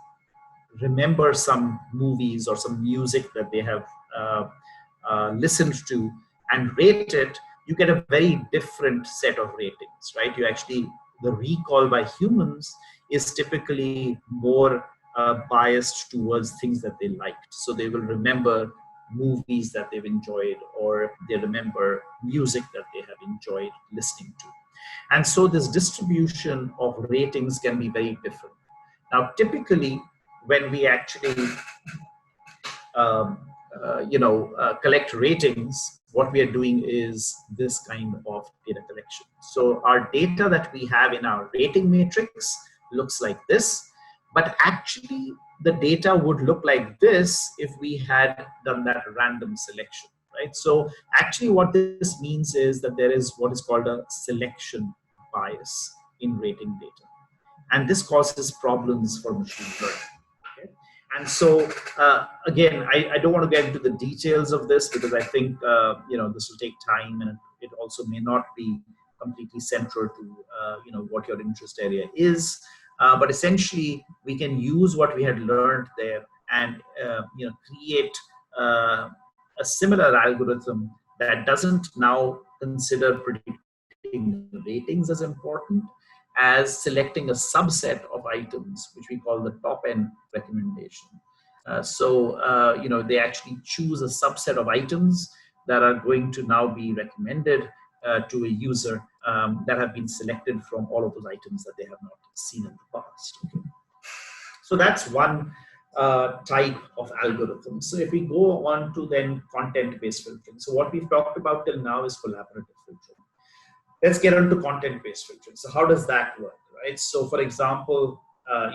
remember some movies or some music that they have listened to and rate it, you get a very different set of ratings, right? You actually, the recall by humans is typically more biased towards things that they liked. So they will remember movies that they've enjoyed, or they remember music that they have enjoyed listening to. And so this distribution of ratings can be very different. Now, typically, when we actually collect ratings, what we are doing is this kind of data collection. So our data that we have in our rating matrix looks like this, but actually the data would look like this if we had done that random selection, right? So actually what this means is that there is what is called a selection bias in rating data. And this causes problems for machine learning. Okay? And so, again, I don't want to get into the details of this because I think this will take time, and it also may not be completely central to what your interest area is. But essentially, we can use what we had learned there and create a similar algorithm that doesn't now consider predicting the ratings as important as selecting a subset of items, which we call the top-end recommendation. They actually choose a subset of items that are going to now be recommended to a user that have been selected from all of those items that they have not seen in the past. Okay. So that's one type of algorithm. So if we go on to then content-based filtering. So what we've talked about till now is collaborative filtering. Let's get on to content-based filtering. So how does that work, right? So for example, a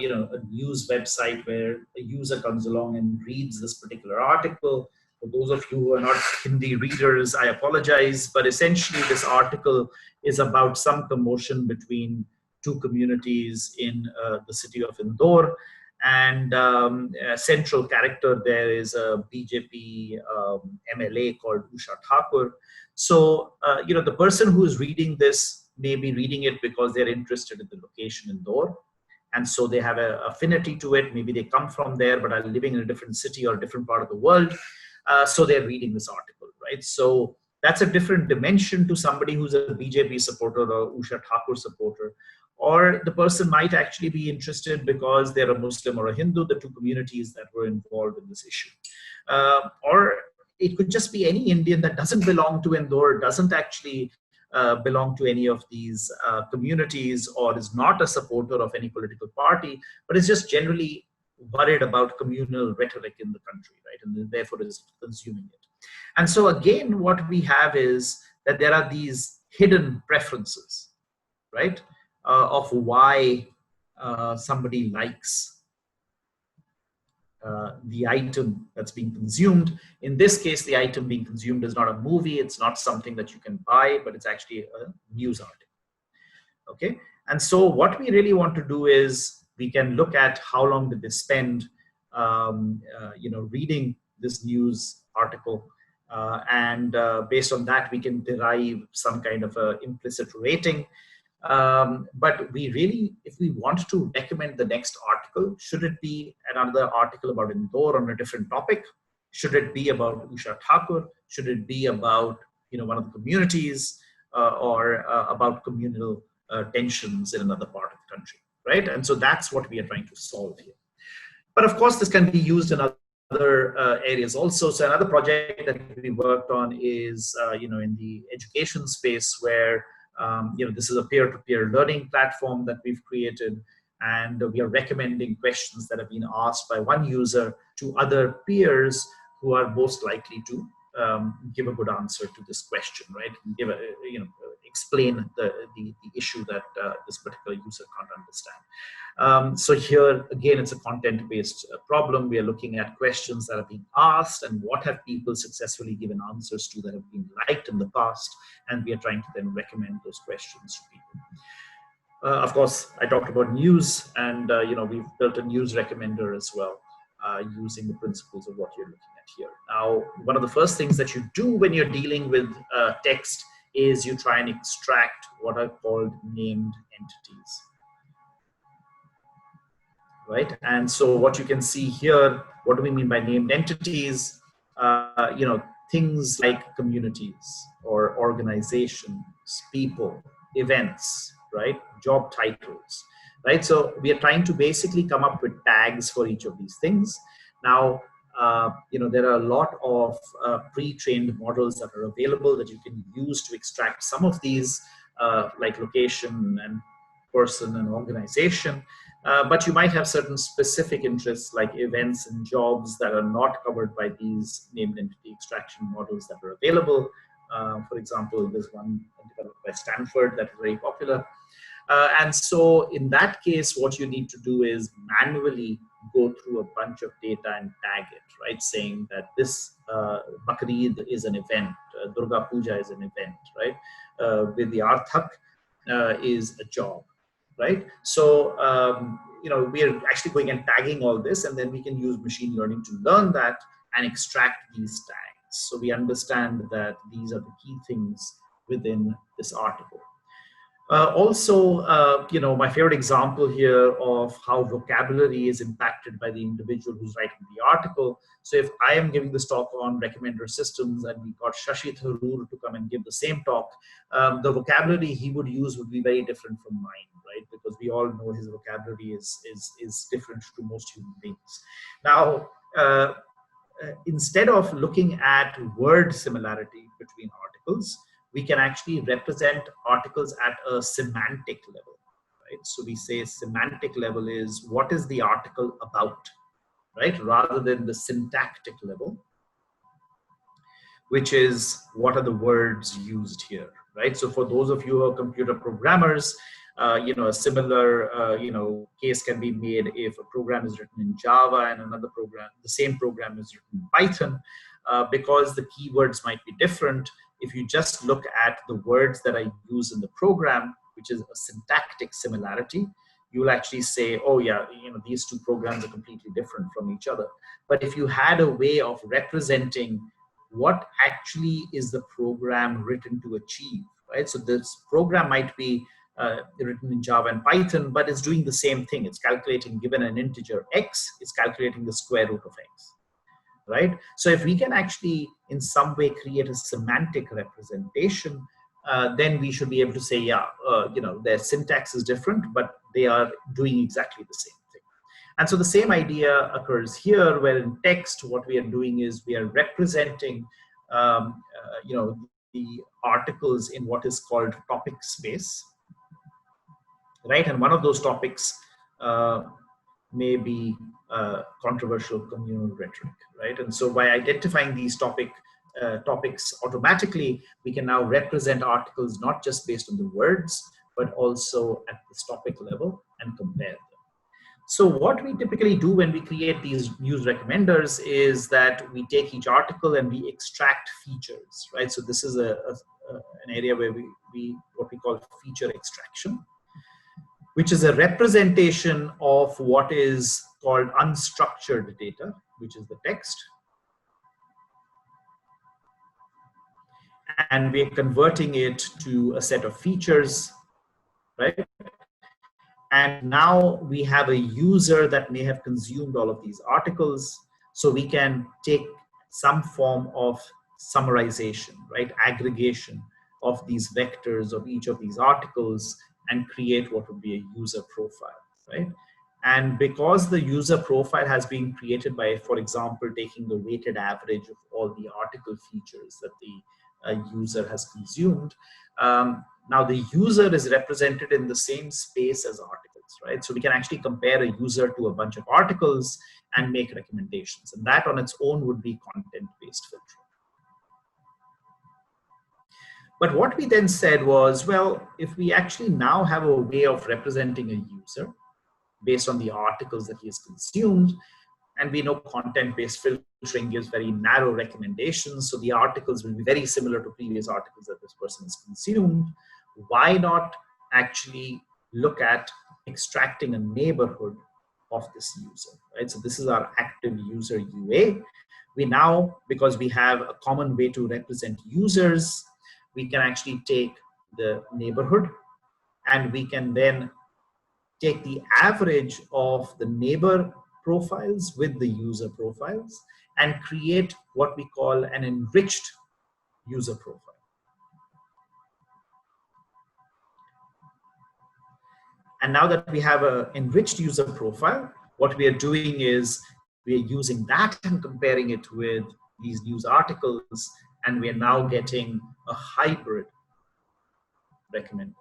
news website where a user comes along and reads this particular article. For those of you who are not Hindi readers, I apologize, but essentially this article is about some commotion between two communities in the city of Indore. And a central character there is a BJP MLA called Usha Thakur. So, the person who is reading this may be reading it because they're interested in the location Indore. And so they have an affinity to it. Maybe they come from there, but are living in a different city or a different part of the world. So they're reading this article, right? So that's a different dimension to somebody who's a BJP supporter or Usha Thakur supporter. Or the person might actually be interested because they're a Muslim or a Hindu, the two communities that were involved in this issue. Or it could just be any Indian that doesn't belong to Indore, doesn't actually belong to any of these communities, or is not a supporter of any political party, but is just generally worried about communal rhetoric in the country, right? And therefore is consuming it. And so again, what we have is that there are these hidden preferences, right? Of why somebody likes the item that's being consumed. In this case, the item being consumed is not a movie, it's not something that you can buy, but it's actually a news article. Okay, and so what we really want to do is we can look at how long did they spend reading this news article, and based on that we can derive some kind of a implicit rating. But we really, if we want to recommend the next article, should it be another article about Indore on a different topic? Should it be about Usha Thakur? Should it be about one of the communities, or about communal tensions in another part of the country, right? And so that's what we are trying to solve here. But of course, this can be used in other areas also. So another project that we worked on is in the education space, where This is a peer-to-peer learning platform that we've created, and we are recommending questions that have been asked by one user to other peers who are most likely to give a good answer to this question, right? Give a, explain the issue that this particular user can't understand. So here, again, it's a content-based problem. We are looking at questions that have been asked and what have people successfully given answers to that have been liked in the past, and we are trying to then recommend those questions to people. Of course, I talked about news, and we've built a news recommender as well, using the principles of what you're looking at here. Now, one of the first things that you do when you're dealing with text is you try and extract what are called named entities. Right? And so what you can see here, what do we mean by named entities? Things like communities or organizations, people, events, right? Job titles, right? So we are trying to basically come up with tags for each of these things. Now, there are a lot of pre-trained models that are available that you can use to extract some of these, like location and person and organization. But you might have certain specific interests like events and jobs that are not covered by these named entity extraction models that are available. For example, there's one developed by Stanford that is very popular. And so in that case, what you need to do is manually go through a bunch of data and tag it, right? Saying that this Bakrid is an event, Durga Puja is an event, right? Vidyarthak is a job. Right? So, we are actually going and tagging all this, and then we can use machine learning to learn that and extract these tags. So we understand that these are the key things within this article. My favorite example here of how vocabulary is impacted by the individual who's writing the article. So if I am giving this talk on recommender systems and we got Shashi Tharoor to come and give the same talk, the vocabulary he would use would be very different from mine, right? Because we all know his vocabulary is different to most human beings. Now, instead of looking at word similarity between articles, we can actually represent articles at a semantic level, right? So we say semantic level is what is the article about, right? Rather than the syntactic level, which is what are the words used here, right? So for those of you who are computer programmers, a similar, case can be made if a program is written in Java and another program, the same program is written in Python, because the keywords might be different. If you just look at the words that I use in the program, which is a syntactic similarity, you'll actually say, oh yeah, these two programs are completely different from each other. But if you had a way of representing what actually is the program written to achieve, right? So this program might be written in Java and Python, but it's doing the same thing. It's calculating, given an integer x, it's calculating the square root of x. Right? So if we can actually in some way create a semantic representation, then we should be able to say, yeah, their syntax is different, but they are doing exactly the same thing. And so the same idea occurs here, where in text, what we are doing is we are representing, the articles in what is called topic space, right? And one of those topics may be controversial communal rhetoric, right? And so by identifying these topics automatically, we can now represent articles not just based on the words, but also at this topic level and compare them. So what we typically do when we create these news recommenders is that we take each article and we extract features, right? So this is an area where we what we call feature extraction, which is a representation of what is called unstructured data, which is the text. And we're converting it to a set of features, right? And now we have a user that may have consumed all of these articles. So we can take some form of summarization, right? Aggregation of these vectors of each of these articles and create what would be a user profile, right? And because the user profile has been created by, for example, taking the weighted average of all the article features that the user has consumed, Now the user is represented in the same space as articles, right? So we can actually compare a user to a bunch of articles and make recommendations. And that on its own would be content-based filtering. But what we then said was, well, if we actually now have a way of representing a user based on the articles that he has consumed, and we know content-based filtering gives very narrow recommendations, so the articles will be very similar to previous articles that this person has consumed. Why not actually look at extracting a neighborhood of this user, right? So this is our active user UA. We now, because we have a common way to represent users, we can actually take the neighborhood and we can then take the average of the neighbor profiles with the user profiles and create what we call an enriched user profile. And now that we have an enriched user profile, what we are doing is we are using that and comparing it with these news articles, and we are now getting a hybrid recommend,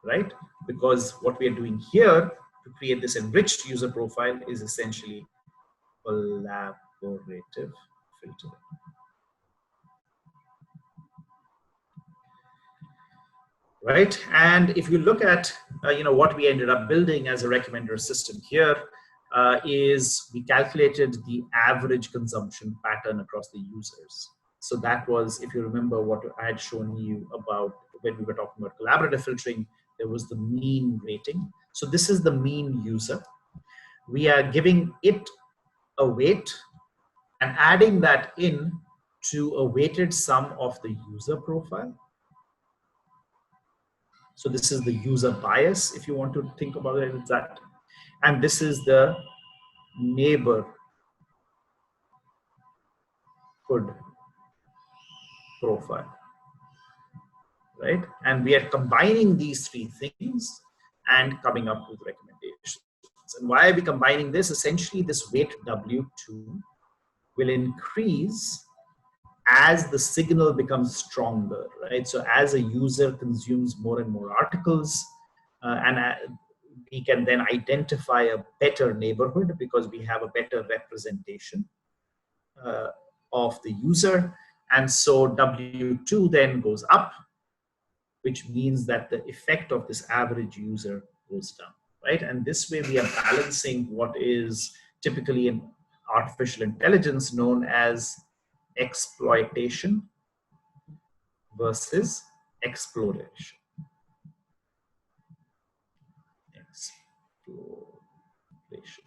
right? Because what we are doing here to create this enriched user profile is essentially collaborative filtering. Right? And if you look at what we ended up building as a recommender system here, is we calculated the average consumption pattern across the users. So that was, if you remember what I had shown you about when we were talking about collaborative filtering, there was the mean rating. So this is the mean user. We are giving it a weight and adding that in to a weighted sum of the user profile. So this is the user bias, if you want to think about it as that. And this is the neighborhood profile, right? And we are combining these three things and coming up with recommendations. And why are we combining this? Essentially, this weight W2 will increase as the signal becomes stronger, right? So as a user consumes more and more articles, we can then identify a better neighborhood because we have a better representation of the user. And so W2 then goes up, which means that the effect of this average user goes down, right? And this way we are balancing what is typically in artificial intelligence known as exploitation versus exploration. Exploration.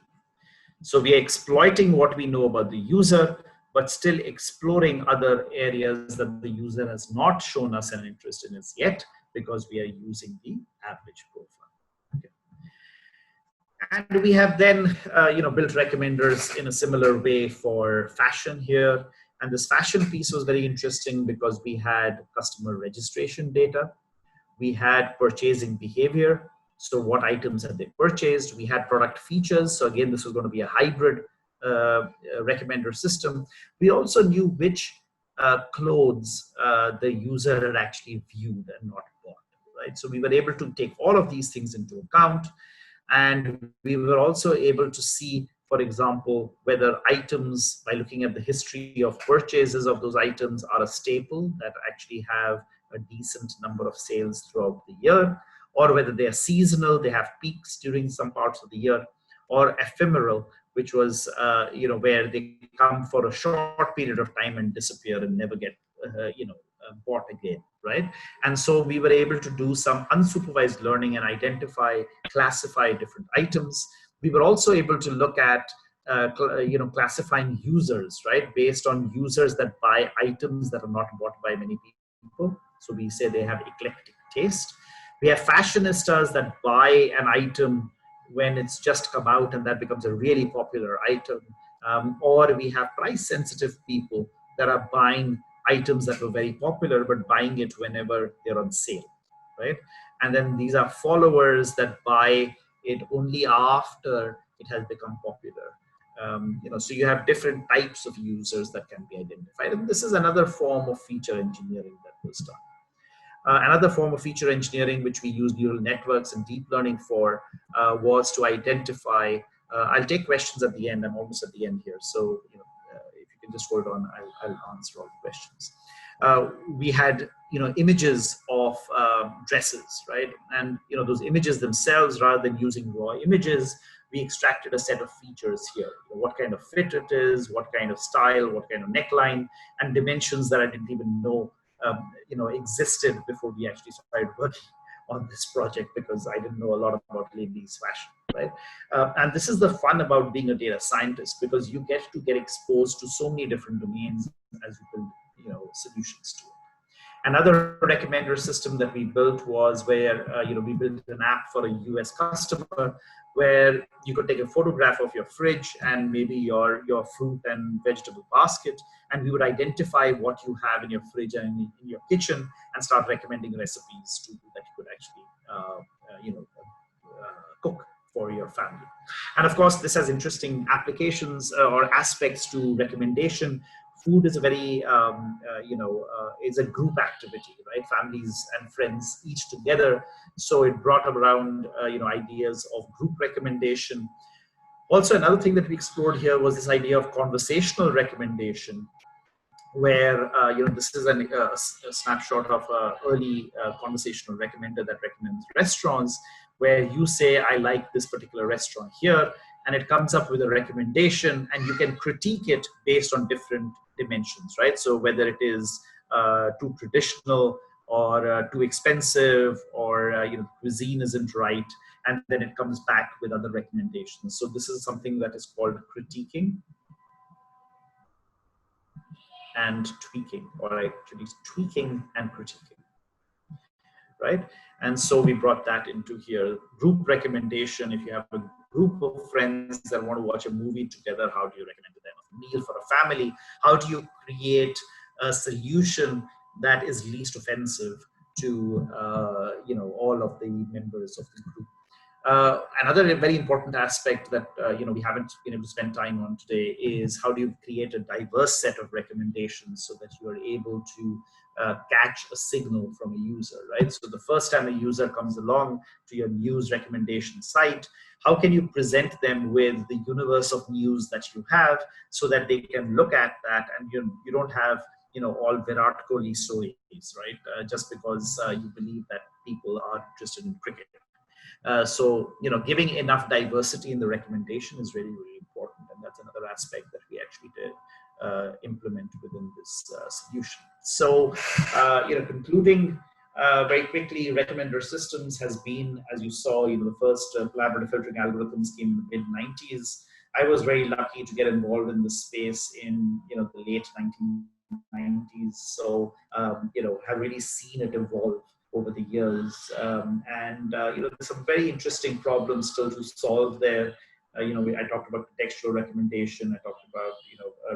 So we are exploiting what we know about the user, but still exploring other areas that the user has not shown us an interest in as yet, because we are using the average profile. Okay. And we have then built recommenders in a similar way for fashion here. And this fashion piece was very interesting because we had customer registration data. We had purchasing behavior. So what items have they purchased? We had product features. So again, this was going to be a hybrid recommender system. We also knew which clothes the user had actually viewed and not bought, right? So we were able to take all of these things into account. And we were also able to see, for example, whether items, by looking at the history of purchases of those items, are a staple that actually have a decent number of sales throughout the year, or whether they are seasonal, they have peaks during some parts of the year, or ephemeral, which was where they come for a short period of time and disappear and never get bought again, right? And so we were able to do some unsupervised learning and identify, classify different items. We were also able to look at classifying users, right, based on users that buy items that are not bought by many people. So we say they have eclectic taste. We have fashionistas that buy an item when it's just come out and that becomes a really popular item. Or we have price sensitive people that are buying items that were very popular but buying it whenever they're on sale, right? And then these are followers that buy it only after it has become popular. So you have different types of users that can be identified, and this is another form of feature engineering that was done. Another form of feature engineering, which we use neural networks and deep learning for, was to identify. I'll take questions at the end. I'm almost at the end here, so if you can just hold on, I'll answer all the questions. We had images of dresses, right? And those images themselves, rather than using raw images, we extracted a set of features here. What kind of fit it is, what kind of style, what kind of neckline, and dimensions that I didn't even know existed before we actually started working on this project, because I didn't know a lot about ladies' fashion, right? And this is the fun about being a data scientist, because you get exposed to so many different domains as you build solutions to it. Another recommender system that we built was where we built an app for a US customer where you could take a photograph of your fridge and maybe your fruit and vegetable basket, and we would identify what you have in your fridge and in your kitchen and start recommending recipes that you could actually cook for your family. And of course, this has interesting applications or aspects to recommendation. Food is a very is a group activity, right? Families and friends eat together, so it brought around ideas of group recommendation. Also, another thing that we explored here was this idea of conversational recommendation, where this is a snapshot of an early conversational recommender that recommends restaurants, where you say, I like this particular restaurant here, and it comes up with a recommendation, and you can critique it based on different dimensions, right? So whether it is too traditional or too expensive, or cuisine isn't right, and then it comes back with other recommendations. So this is something that is called critiquing and tweaking, or actually tweaking and critiquing, right? And so we brought that into here. Group recommendation: if you have a group of friends that want to watch a movie together, how do you recommend to them a meal for a family? How do you create a solution that is least offensive to all of the members of the group? Another very important aspect that we haven't been able to spend time on today is how do you create a diverse set of recommendations so that you are able to catch a signal from a user, right? So the first time a user comes along to your news recommendation site, how can you present them with the universe of news that you have so that they can look at that, and you don't have all Virat Kohli stories, right? Just because you believe that people are interested in cricket. So giving enough diversity in the recommendation is really, really important, and that's another aspect that we actually did implement within this solution. So concluding very quickly, recommender systems has been, as you saw, the first collaborative filtering algorithms came in the mid-90s. I was very lucky to get involved in this space in the late 1990s. So have really seen it evolve over the years, and there's some very interesting problems still to solve there. I talked about contextual recommendation. I talked about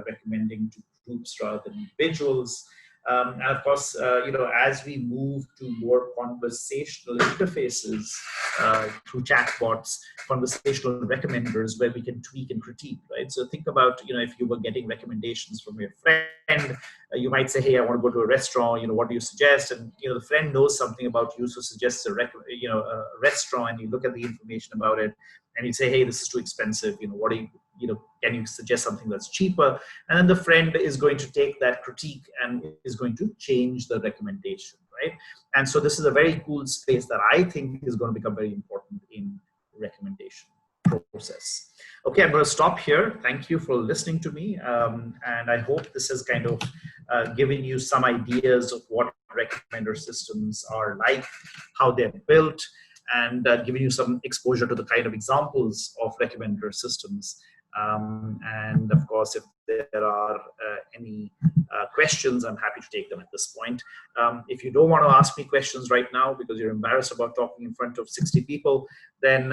recommending to groups rather than individuals. And of course, as we move to more conversational interfaces through chatbots, conversational recommenders where we can tweak and critique, right? So think about, if you were getting recommendations from your friend, you might say, hey, I want to go to a restaurant, what do you suggest? And, the friend knows something about you, so suggests a restaurant, and you look at the information about it, and you say, hey, this is too expensive, what do you, can you suggest something that's cheaper? And then the friend is going to take that critique and is going to change the recommendation, right? And so this is a very cool space that I think is going to become very important in recommendation process. Okay, I'm going to stop here. Thank you for listening to me. And I hope this has kind of given you some ideas of what recommender systems are like, how they're built, and giving you some exposure to the kind of examples of recommender systems. And of course, if there are any questions, I'm happy to take them at this point. If you don't want to ask me questions right now because you're embarrassed about talking in front of 60 people, then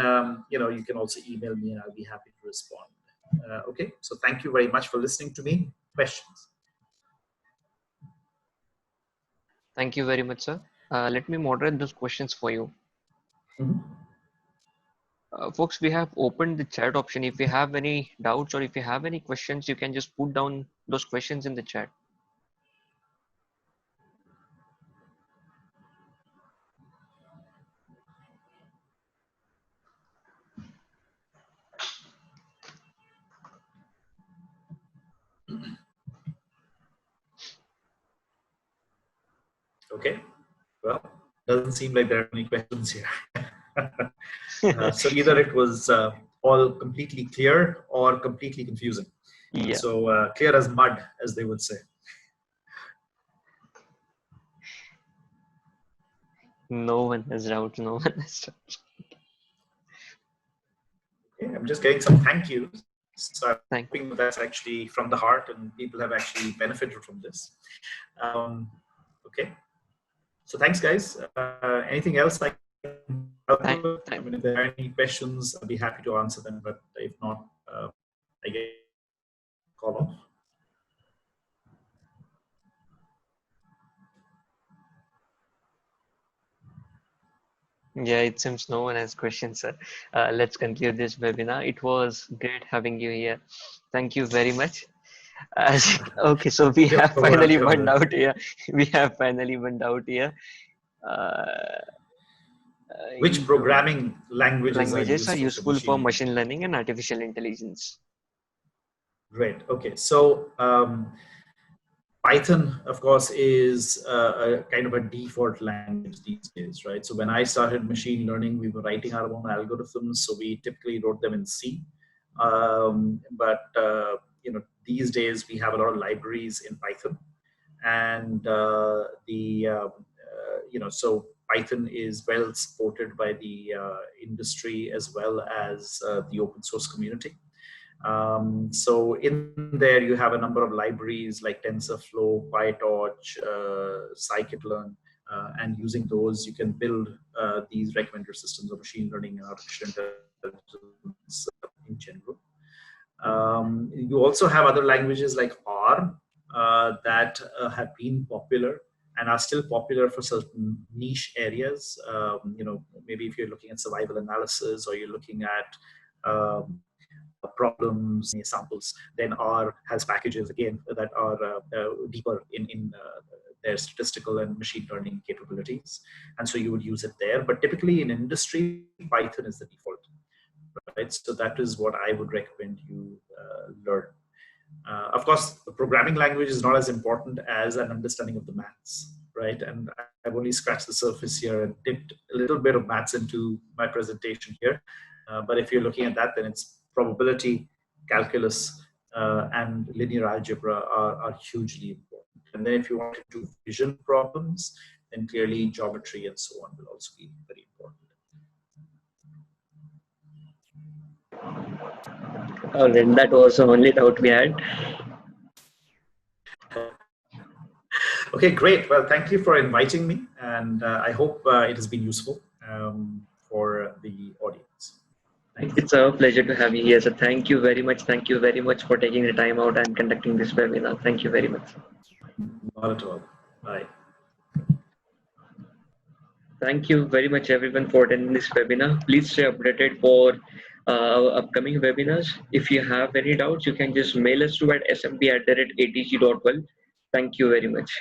you can also email me and I'll be happy to respond. Okay, so thank you very much for listening to me. Questions? Thank you very much, sir. Let me moderate those questions for you. Mm-hmm. Folks, we have opened the chat option. If you have any doubts or if you have any questions, you can just put down those questions in the chat. Okay. Well, doesn't seem like there are any questions here. So either it was all completely clear or completely confusing. Yeah, So clear as mud, as they would say. no one has doubts. No one has doubts. Okay, I'm just getting some thank yous. So I'm Thank. hoping that's actually from the heart and people have actually benefited from this. Okay. So thanks, guys. Anything else I can help Thank. with? I Thank. mean, if there are any questions, I'll be happy to answer them. But if not, I get call off. Yeah, it seems no one has questions, sir. Let's conclude this webinar. It was great having you here. Thank you very much. Okay, so we You're have finally burned welcome. out here. We have finally burned out here. Uh, Which you, programming languages are languages are useful for useful for machine learning? machine learning and artificial intelligence. Great. Okay. So Python, of course, is a kind of a default language these days, right? So when I started machine learning, we were writing our own algorithms, so we typically wrote them in C. But these days we have a lot of libraries in Python, and so Python is well supported by the industry as well as the open source community. So in there, you have a number of libraries like TensorFlow, PyTorch, scikit-learn, and using those, you can build these recommender systems of machine learning and artificial intelligence in general. You also have other languages like R that have been popular and are still popular for certain niche areas. Maybe if you're looking at survival analysis or you're looking at problems, samples, then R has packages again that are deeper in their statistical and machine learning capabilities. And so you would use it there. But typically in industry, Python is the default, right? So that is what I would recommend you learn. Of course, the programming language is not as important as an understanding of the maths, right? And I've only scratched the surface here and dipped a little bit of maths into my presentation here. But if you're looking at that, then it's probability, calculus, and linear algebra are hugely important. And then if you want to do vision problems, then clearly geometry and so on will also be very important. All right, that was the only doubt we had. Okay, great. Well, thank you for inviting me, and I hope it has been useful for the audience. Thank you. It's a pleasure to have you here. So thank you very much. Thank you very much for taking the time out and conducting this webinar. Thank you very much. Not at all. Bye. Thank you very much, everyone, for attending this webinar. Please stay updated for upcoming webinars. If you have any doubts, you can just mail us to at smb@atg.world. Thank you very much.